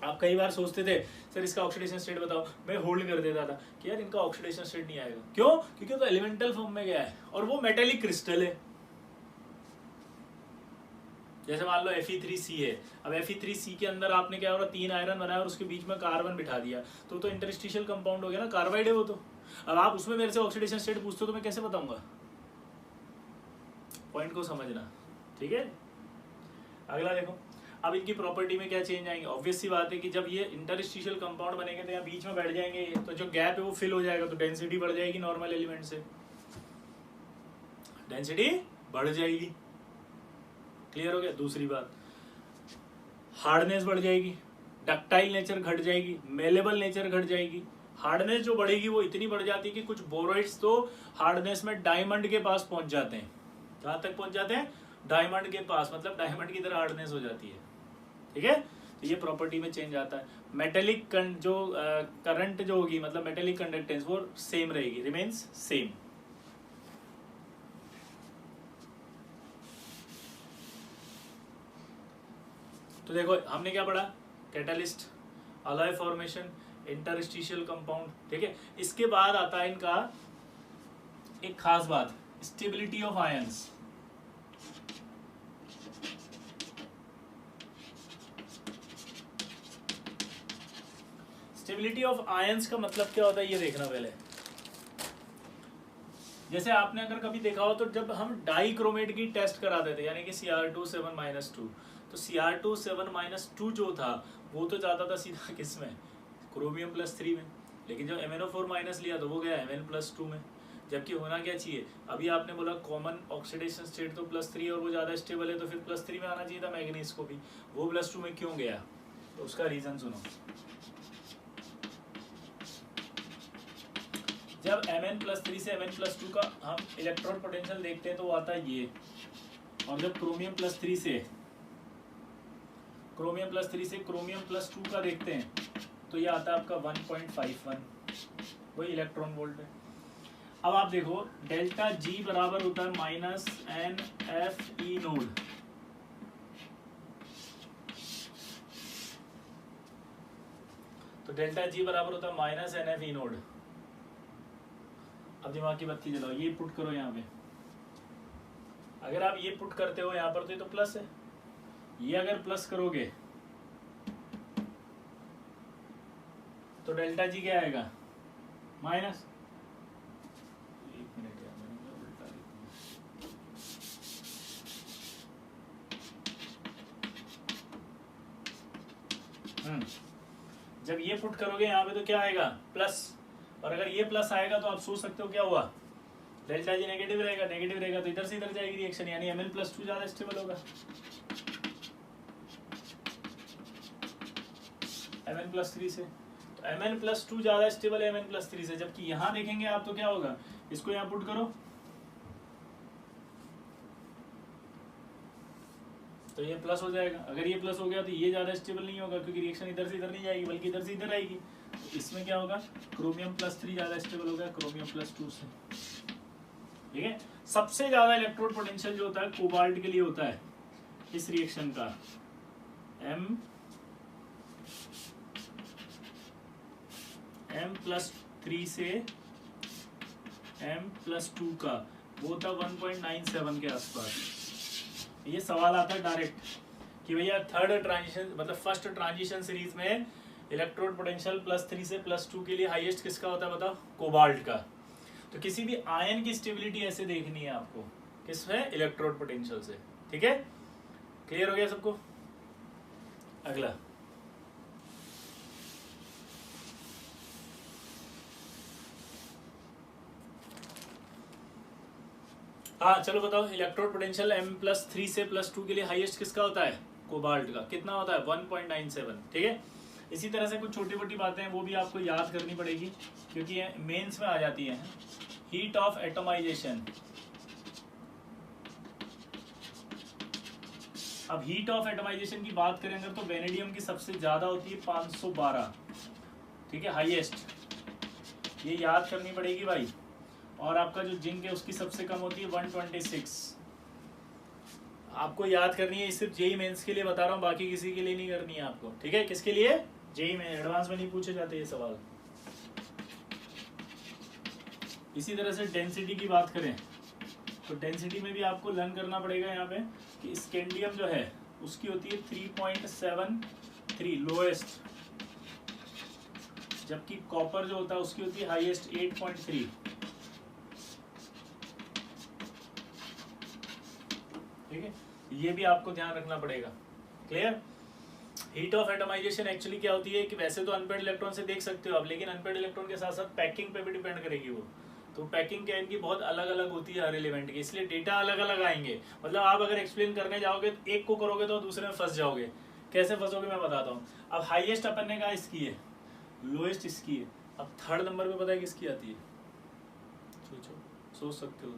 आप कई बार सोचते थे सर इसका ऑक्सीडेशन स्टेट बताओ, मैं होल्ड कर देता था कि यार इनका ऑक्सीडेशन स्टेट नहीं आएगा। क्यों? क्योंकि तो एलिमेंटल फॉर्म में गया है और वो मेटेलिक क्रिस्टल है। जैसे मान लो Fe3C है, अब Fe3C के अंदर आपने क्या होगा, 3 आयरन बनाया और उसके बीच में कार्बन बिठा दिया, तो इंटरस्टिशियल कंपाउंड हो गया ना, कार्बाइड है वो तो। अब आप उसमें मेरे से ऑक्सीडेशन स्टेट पूछते हो तो मैं कैसे बताऊंगा? पॉइंट को समझना, ठीक है। अगला देखो, अब इनकी प्रॉपर्टी में क्या चेंज आएंगे? ऑब्वियस सी बात है कि जब ये इंटरस्टिशियल कंपाउंड बनेंगे तो यहाँ बीच में बैठ जाएंगे, तो जो गैप है वो फिल हो जाएगा, तो डेंसिटी बढ़ जाएगी नॉर्मल एलिमेंट से, डेंसिटी बढ़ जाएगी। क्लियर हो गया? दूसरी बात, हार्डनेस बढ़ जाएगी, डक्टाइल नेचर घट जाएगी, मेलेबल नेचर घट जाएगी। हार्डनेस जो बढ़ेगी वो इतनी बढ़ जाती है कि कुछ बोरोइड्स तो हार्डनेस में डायमंड के पास पहुंच जाते हैं। कहां तक पहुंच जाते हैं? डायमंड के पास, मतलब डायमंड की तरह हार्डनेस हो जाती है। ठीक है, तो ये प्रॉपर्टी में चेंज आता है। मेटेलिक जो करंट जो होगी, मतलब मेटेलिक कंडक्टेंस, वो सेम रहेगी, रिमेन्स सेम। तो देखो हमने क्या पढ़ा? Catalyst, alloy formation, interstitial compound. ठीक है, इसके बाद आता है इनका एक खास बात, stability of ions. Stability of ions का मतलब क्या होता है ये देखना पहले। जैसे आपने अगर कभी देखा हो तो जब हम डाइक्रोमेट की टेस्ट कराते थे, यानी कि Cr2 7-2, तो Cr2 7-2 जो था वो तो जाता था सीधा किसमें? क्रोमियम +3 में। लेकिन जब MnO4- लिया तो वो गया Mn+2 में। जबकि होना क्या चाहिए? अभी आपने बोला कॉमन ऑक्सीडेशन स्टेट तो +3 और वो ज़्यादा स्टेबल है, तो फिर +3 में आना चाहिए था मैग्नीज को भी। वो +2 में क्यों गया? तो उसका रीज़न सुनो। जब Mn+3 से Mn+2 का हम इलेक्ट्रॉन पोटेंशियल देखते हैं तो वो आता है ये, और जब क्रोमियम+3 से क्रोमियम+2 का देखते हैं तो ये आता है आपका 1.51, वही इलेक्ट्रॉन वोल्ट है। अब आप देखो डेल्टा G बराबर होता है -NFe नोड। तो डेल्टा G बराबर होता है -NFe नोड। अब दिमाग की बत्ती जलाओ, ये पुट करो यहाँ पे। अगर आप ये पुट करते हो यहाँ पर तो ये तो प्लस है, ये अगर प्लस करोगे तो डेल्टा G क्या आएगा? माइनस। एक मिनट यार, मैंने उल्टा लिखा। जब ये पुट करोगे यहाँ पे तो क्या आएगा? प्लस। और अगर ये प्लस आएगा तो आप सोच सकते हो क्या हुआ? डेल्टा G नेगेटिव रहेगा, नेगेटिव रहेगा तो इधर से इधर जाएगी रिएक्शन, यानी Mn+2 ज्यादा स्टेबल होगा। Mn+3 से, तो Mn+2 ज्यादा स्टेबल है Mn+3 से, जबकि यहाँ देखेंगे आप तो क्या होगा, इसको यहाँ पुट करो तो ये प्लस हो जाएगा। अगर ये प्लस हो गया तो ये ज्यादा स्टेबल नहीं होगा, क्योंकि रिएक्शन इधर से इधर नहीं जाएगी बल्कि इधर से इधर आएगी। तो इसमें क्या होगा, क्रोमियम+3 ज्यादा स्टेबल होगा क्रोमियम+2 से। ठीक है, सबसे ज्यादा इलेक्ट्रोड पोटेंशियल जो होता है कोबाल्ट के लिए होता है इस रिएक्शन का M+3 से M+2 का, वो था 1.97 के आसपास। ये सवाल आता है डायरेक्ट कि भैया थर्ड ट्रांजिशन मतलब फर्स्ट ट्रांजिशन सीरीज में इलेक्ट्रोड पोटेंशियल +3 से +2 के लिए हाईएस्ट किसका होता है बताओ, कोबाल्ट का। तो किसी भी आयन की स्टेबिलिटी ऐसे देखनी है आपको, किसमें, इलेक्ट्रोड पोटेंशियल से। ठीक है, क्लियर हो गया सबको। अगला हाँ चलो बताओ, इलेक्ट्रोड पोटेंशियल M+3 से +2 के लिए हाईएस्ट किसका होता है, कोबाल्ट का। कितना होता है, 1.97। ठीक है, इसी तरह से कुछ छोटी मोटी बातें हैं वो भी आपको याद करनी पड़ेगी, क्योंकि ये मेंस में आ जाती है। हीट ऑफ एटमाइजेशन, अब हीट ऑफ एटमाइजेशन की बात करें अगर, तो वेनेडियम की सबसे ज्यादा होती है 512। ठीक है, हाईएस्ट, ये याद करनी पड़ेगी भाई। और आपका जो जिंक है उसकी सबसे कम होती है 126। आपको याद करनी है, सिर्फ जेई मेंस के लिए बता रहा हूँ, बाकी किसी के लिए नहीं करनी है आपको। ठीक है, किसके लिए, जेई में, एडवांस में नहीं पूछे जाते ये सवाल। इसी तरह से डेंसिटी की बात करें तो डेंसिटी में भी आपको लर्न करना पड़ेगा यहाँ पे कि स्कैंडियम जो है उसकी होती है 3.73 लोएस्ट, जबकि कॉपर जो होता है उसकी होती है हाईएस्ट 8.3। ठीक है, ये भी आपको ध्यान रखना पड़ेगा। Clear. Heat of atomisation actually क्या होती है कि वैसे तो अनपेड इलेक्ट्रॉन से देख सकते हो आप, लेकिन अनपेड इलेक्ट्रॉन के साथ साथ पैकिंग पे भी डिपेंड करेगी वो। तो पैकिंग क्या इनकी बहुत अलग अलग होती है हर एलिमेंट की, इसलिए डेटा अलग अलग आएंगे। मतलब आप अगर एक्सप्लेन करने जाओगे तो एक को करोगे तो दूसरे में फंस जाओगे। कैसे फंसोगे मैं बताता हूँ। अब हाईएस्ट अपन ने कहा इसकी है, लोएस्ट इसकी है, अब थर्ड नंबर पे पता है किसकी आती है, सोचो, सोच सकते हो।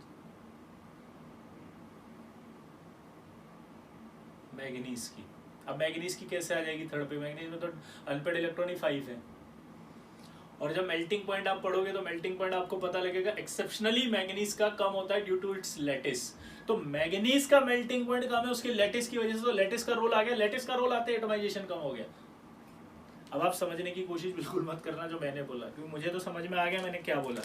मैग्नीज की। अब मैग्नीज की कैसे आ जाएगी थर्ड पे, मैग्नीज में तो अनपेड इलेक्ट्रॉन ही 5 है। और जब मेल्टिंग पॉइंट आप पढ़ोगे तो मेल्टिंग पॉइंट आपको पता लगेगा एक्सेप्शनली मैग्नीज का कम होता है ड्यू टू इट्स लैटिस। तो मैग्नीज का मेल्टिंग पॉइंट कम है उसके लैटिस की वजह से, तो लैटिस का रोल आ गया, लैटिस का रोल आते ही एटमाइजेशन कम हो गया। अब आप समझने की कोशिश बिल्कुल मत करना जो मैंने बोला, क्योंकि मुझे तो समझ में आ गया मैंने क्या बोला,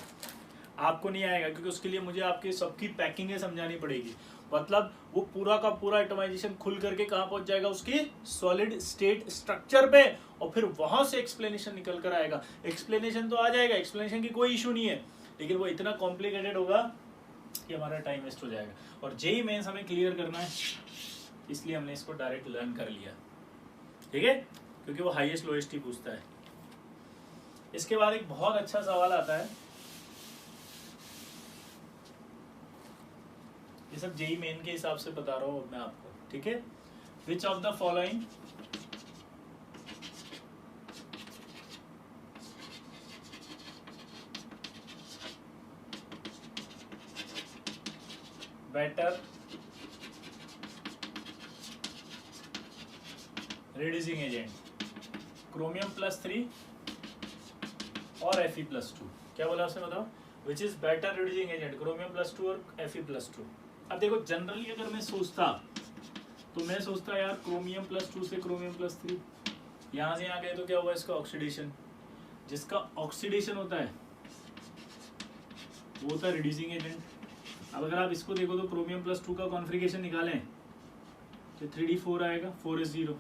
आपको नहीं आएगा, क्योंकि उसके लिए मुझे आपकी सबकी पैकिंग समझानी पड़ेगी। मतलब वो पूरा का पूरा एटमाइजेशन खुल करके कहाँ पहुंच जाएगा, उसकी सॉलिड स्टेट स्ट्रक्चर पे, और फिर वहां से एक्सप्लेनेशन निकल कर आएगा। एक्सप्लेनेशन तो आ जाएगा, एक्सप्लेनेशन की कोई इशू नहीं है, लेकिन वो इतना कॉम्प्लिकेटेड होगा कि हमारा टाइम वेस्ट हो जाएगा। और जेई मेंस हमें क्लियर करना है, इसलिए हमने इसको डायरेक्ट लर्न कर लिया। ठीक है, क्योंकि वो हाईएस्ट लोएस्ट ही पूछता है। इसके बाद एक बहुत अच्छा सवाल आता है, ये सब जेई मेन के हिसाब से बता रहा हूं मैं आपको। ठीक है, which of the following better reducing agent, क्रोमियम+3 और Fe+2। क्या बोला उसने बताओ, which is better reducing agent, क्रोमियम+2 और Fe+2। अब देखो जनरली अगर मैं सोचता तो मैं सोचता यार क्रोमियम+2 से क्रोमियम+3, यहाँ से यहाँ गए तो क्या हुआ, इसका ऑक्सीडेशन, जिसका ऑक्सीडेशन होता है वो होता है रिड्यूसिंग एजेंट। अब अगर आप इसको देखो तो क्रोमियम+2 का कॉन्फ़िगरेशन निकालें तो 3d4 आएगा, 4s0,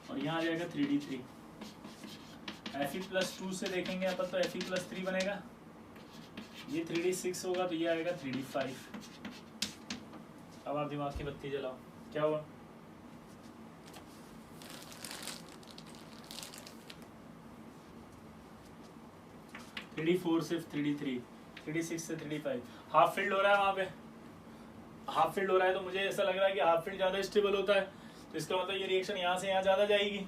और यहाँ आ जाएगा 3d3। Fe+2 से देखेंगे अपन तो Fe+3 बनेगा, ये 3d6 होगा तो ये आएगा 3d5। अब आप दिमाग की बत्ती जलाओ, क्या हुआ, थ्री डी 4 से 3d3, 3d6 से 3d5, हाफ फील्ड हो रहा है वहां पे, हाफ फील्ड हो रहा है तो मुझे ऐसा लग रहा है कि हाफ फील्ड ज्यादा स्टेबल होता है, तो इसका मतलब ये रिएक्शन यहाँ से यहाँ ज्यादा जाएगी।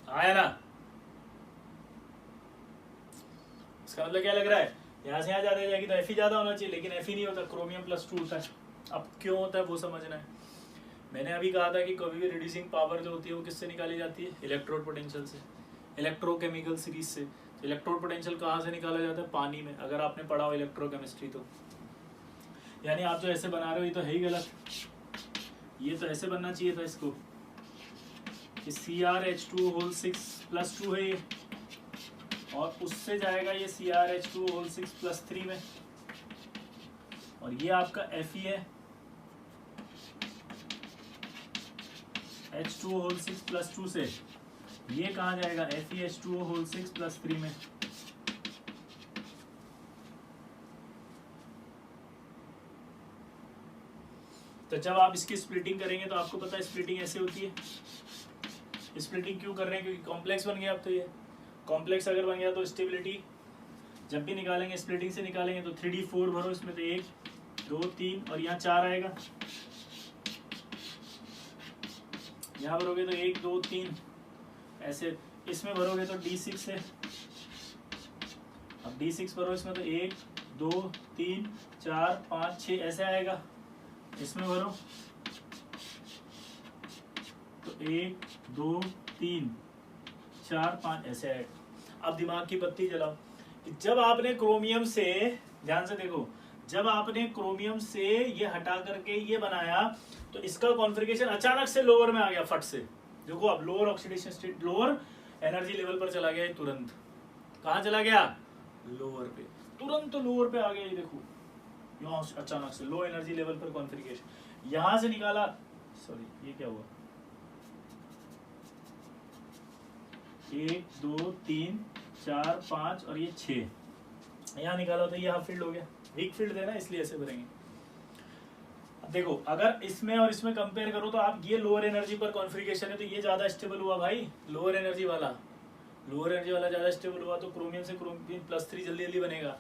आया ना? इसका मतलब क्या लग रहा है, यहाँ से यहाँ ज्यादा जाएगी तो Fe ज्यादा होना चाहिए, लेकिन Fe नहीं होता, क्रोमियम +2 होता है। अब क्यों होता है वो समझना है। मैंने अभी कहा था कि कभी भी रिड्यूसिंग पावर जो होती है वो किससे निकाली जाती है, इलेक्ट्रोड पोटेंशियल से, इलेक्ट्रोकेमिकल सीरीज से। इलेक्ट्रोड पोटेंशियल कहाँ से निकाला जाता है, पानी में, अगर आपने पढ़ा हो इलेक्ट्रोकेमिस्ट्री तो। यानी आप जो ऐसे बना रहे हो ये तो है ही गलत, ये तो ऐसे बनना चाहिए था इसको कि CrH2O6+2 है ये, और उससे जाएगा ये CrH2O6+3 में, और ये आपका Fe है H2O6+2 से, ये कहाँ जाएगा FeH2O6+3 में। तो जब आप इसकी स्प्लिटिंग करेंगे तो आपको पता है स्प्लिटिंग ऐसे होती है। स्प्लिटिंग क्यों कर रहे हैं, क्योंकि कॉम्प्लेक्स बन गया। अब तो ये कॉम्प्लेक्स अगर बन गया तो स्टेबिलिटी जब भी निकालेंगे स्प्लिटिंग से निकालेंगे तो 3D4 भरो इसमें, तो 1 2 3 और यहाँ 4 आएगा, यहाँ भरोगे तो 1 2 3 ऐसे, इसमें भरोगे तो D6 है, अब D6 भरो इसमें तो 1 2 3 4 5 6 ऐसे आएगा, इसमें भरो तो 1 2 3 4 5 ऐसे आएगा। अब दिमाग की बत्ती जलाओ कि जब आपने क्रोमियम से, ध्यान से देखो, जब आपने क्रोमियम से ये हटा करके ये बनाया तो इसका कॉन्फ़िगरेशन अचानक से लोअर में आ गया, फट से। देखो अब lower oxidation state, lower energy level पर चला गया, तुरंत कहाँ चला गया, लोअर पे, तुरंत लोअर पे आ गया। ये देखो यहाँ अचानक से लो एनर्जी लेवल पर कॉन्फ़िगरेशन, यहां से निकाला, सॉरी ये क्या हुआ, 1 2 3 4 5 और ये 6 यहाँ निकाला तो ये हाफ फील्ड हो गया, वीक फील्ड देना इसलिए ऐसे भरेंगे। अब देखो अगर इसमें और इसमें कंपेयर करो तो आप, ये लोअर एनर्जी पर कॉन्फ़िगरेशन है तो ये ज्यादा स्टेबल हुआ भाई, लोअर एनर्जी वाला ज्यादा स्टेबल हुआ, तो क्रोमियम से क्रोमियम +3 जल्दी जल्दी बनेगा,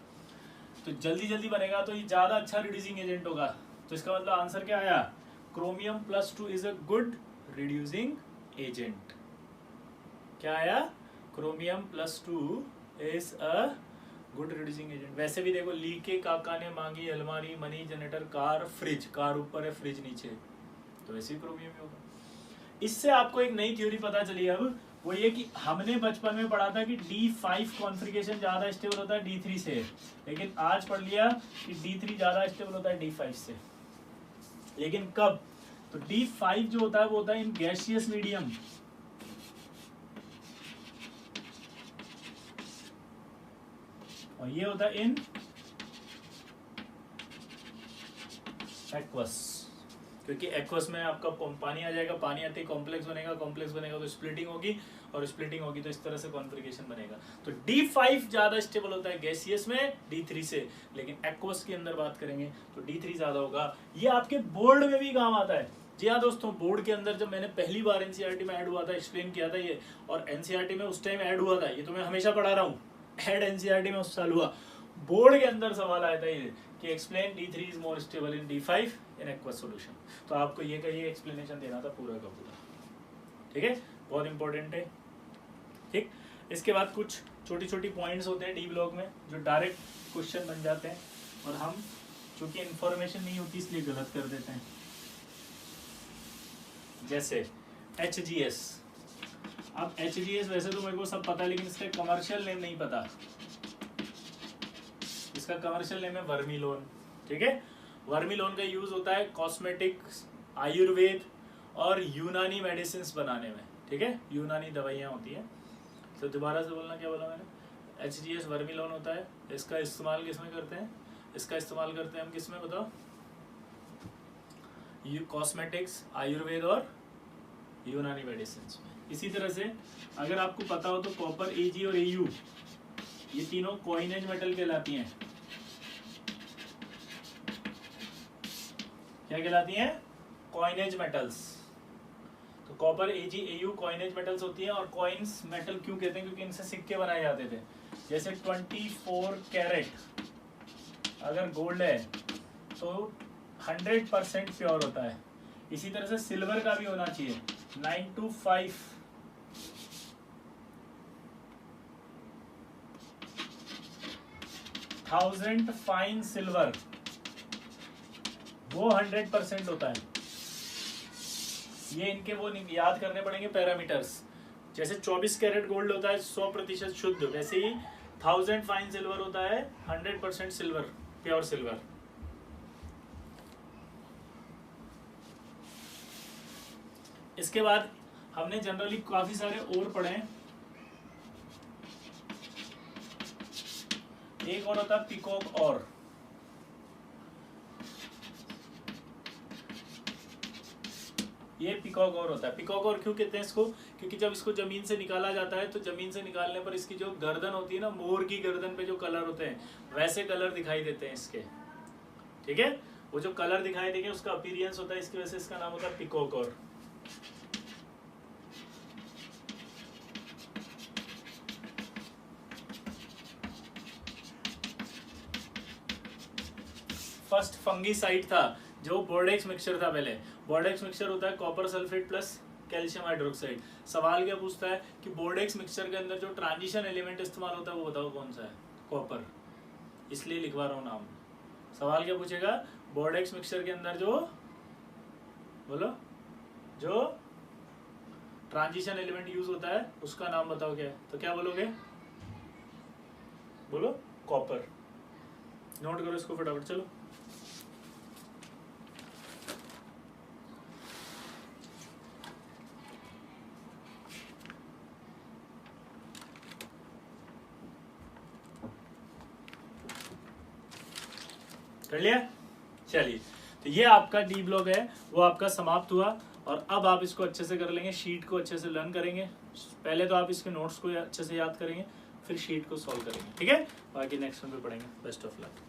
तो जल्दी जल्दी बनेगा तो ये ज्यादा अच्छा रिड्यूसिंग एजेंट होगा। तो इसका मतलब आंसर क्या आया, chromium +2 is a good reducing agent. क्या आया, chromium +2 is a good reducing agent. वैसे भी देखो, लीके काका ने मांगी अलमारी, money generator, car fridge, car ऊपर है फ्रिज नीचे, तो ऐसे ही क्रोमियम ही होगा। इससे आपको एक नई थ्योरी पता चली अब, वो ये कि हमने बचपन में पढ़ा था कि D5 कॉन्फ़िगरेशन ज्यादा स्टेबल होता है D3 से, लेकिन आज पढ़ लिया कि D3 ज्यादा स्टेबल होता है D5 से। लेकिन कब, तो D5 जो होता है वो होता है इन गैसियस मीडियम, और ये होता है इन एक्वस, क्योंकि एक्वस में आपका पानी आ जाएगा, पानी आते ही कॉम्प्लेक्स बनेगा, कॉम्प्लेक्स बनेगा तो स्प्लिटिंग होगी, और स्प्लिटिंग होगी तो इस तरह से कॉन्फ़िगरेशन बनेगा। तो D5 ज्यादा स्टेबल होता है गैसियस में D3 से, लेकिन एक्वस के अंदर बात करेंगे तो D3 ज्यादा होगा। ये आपके बोर्ड में भी काम आता है। जी हाँ दोस्तों, बोर्ड के अंदर जब मैंने पहली बार एनसीईआरटी में ऐड हुआ था, एक्सप्लेन किया था ये, और एनसीईआरटी में उस टाइम ऐड हुआ था, ये तो मैं हमेशा पढ़ा रहा हूँ, ऐड एनसीईआरटी में उस साल हुआ, बोर्ड के अंदर सवाल आया था ये कि explain D3 is more stable in D5 in aqueous solution. तो आपको ये का ये एक्सप्लेनेशन देना था पूरा का पूरा, ठीक है, बहुत इंपॉर्टेंट है। ठीक, इसके बाद कुछ छोटी छोटी पॉइंट्स होते हैं डी ब्लॉक में जो डायरेक्ट क्वेश्चन बन जाते हैं, और हम चूंकि इन्फॉर्मेशन नहीं होती इसलिए गलत कर देते हैं। जैसे HGS, अब HGS वैसे तो मेरे को सब पता है, लेकिन इसका कमर्शियल नेम नहीं पता। इसका कमर्शियल नेम है वर्मिलोन, ठीक है। वर्मिलोन का यूज होता है कॉस्मेटिक्स, आयुर्वेद और यूनानी मेडिसिन बनाने में, ठीक है, यूनानी दवाइयाँ होती हैं। तो दोबारा से बोलना, क्या बोला मैंने, HGS वर्मिलोन होता है। इसका इस्तेमाल किस में करते हैं, इसका इस्तेमाल करते हैं हम किस में बताओ, कॉस्मेटिक्स, आयुर्वेद और यूनानी मेडिसिन में। इसी तरह से अगर आपको पता हो तो कॉपर, Ag और Au ये तीनों कॉइनेज मेटल कहलाती हैं। क्या कहलाती हैं, कॉइनेज मेटल्स। तो copper, Ag, Au coinage metals होती हैं। और कॉइन्स मेटल क्यों कहते हैं, क्योंकि इनसे सिक्के बनाए जाते थे। जैसे 24 कैरेट अगर गोल्ड है तो 100% प्योर होता है। इसी तरह से सिल्वर का भी होना चाहिए 925 1000 फाइन सिल्वर वो 100% होता है। ये इनके वो याद करने पड़ेंगे पैरामीटर्स। जैसे 24 कैरेट गोल्ड होता है 100% शुद्ध, वैसे ही 1000 फाइन सिल्वर होता है 100% सिल्वर, प्योर सिल्वर। इसके बाद हमने जनरली काफी सारे और पढ़े हैं। एक और होता है पिकॉक और। ये पिकॉक और होता है। पिकॉक और क्यों कहते हैं इसको? क्योंकि जब इसको जमीन से निकाला जाता है तो जमीन से निकालने पर इसकी जो गर्दन होती है ना, मोर की गर्दन पे जो कलर होते हैं वैसे कलर दिखाई देते हैं इसके, ठीक है। वो जो कलर दिखाई देंगे उसका अपीयरेंस होता है, इसकी वजह से इसका नाम होता है पिकॉक और। फर्स्ट फंगीसाइड था जो बोर्डेक्स मिक्सचर था। पहले बोर्डेक्स मिक्सचर होता है copper sulphate plus calcium hydroxide. सवाल क्या पूछता है कि बोर्डेक्स मिक्सचर के अंदर जो ट्रांजिशन एलिमेंट इस्तेमाल होता है वो बताओ कौन सा है? कॉपर। इसलिए लिखवा रहा हूँ नाम। सवाल क्या पूछेगा? बोर्डेक्स मिक्सचर के अंदर जो, बोलो, जो ट्रांजिशन एलिमेंट यूज होता है उसका नाम बताओ क्या है? तो क्या बोलोगे? बोलो कॉपर। नोट करो इसको फटाफट, चलो। कर लिया? चलिए, तो ये आपका डी ब्लॉक है वो आपका समाप्त हुआ। और अब आप इसको अच्छे से कर लेंगे, शीट को अच्छे से लर्न करेंगे। पहले तो आप इसके नोट्स को अच्छे से याद करेंगे, फिर शीट को सॉल्व करेंगे, ठीक है। बाकी नेक्स्ट वन पे पढ़ेंगे। Best of luck.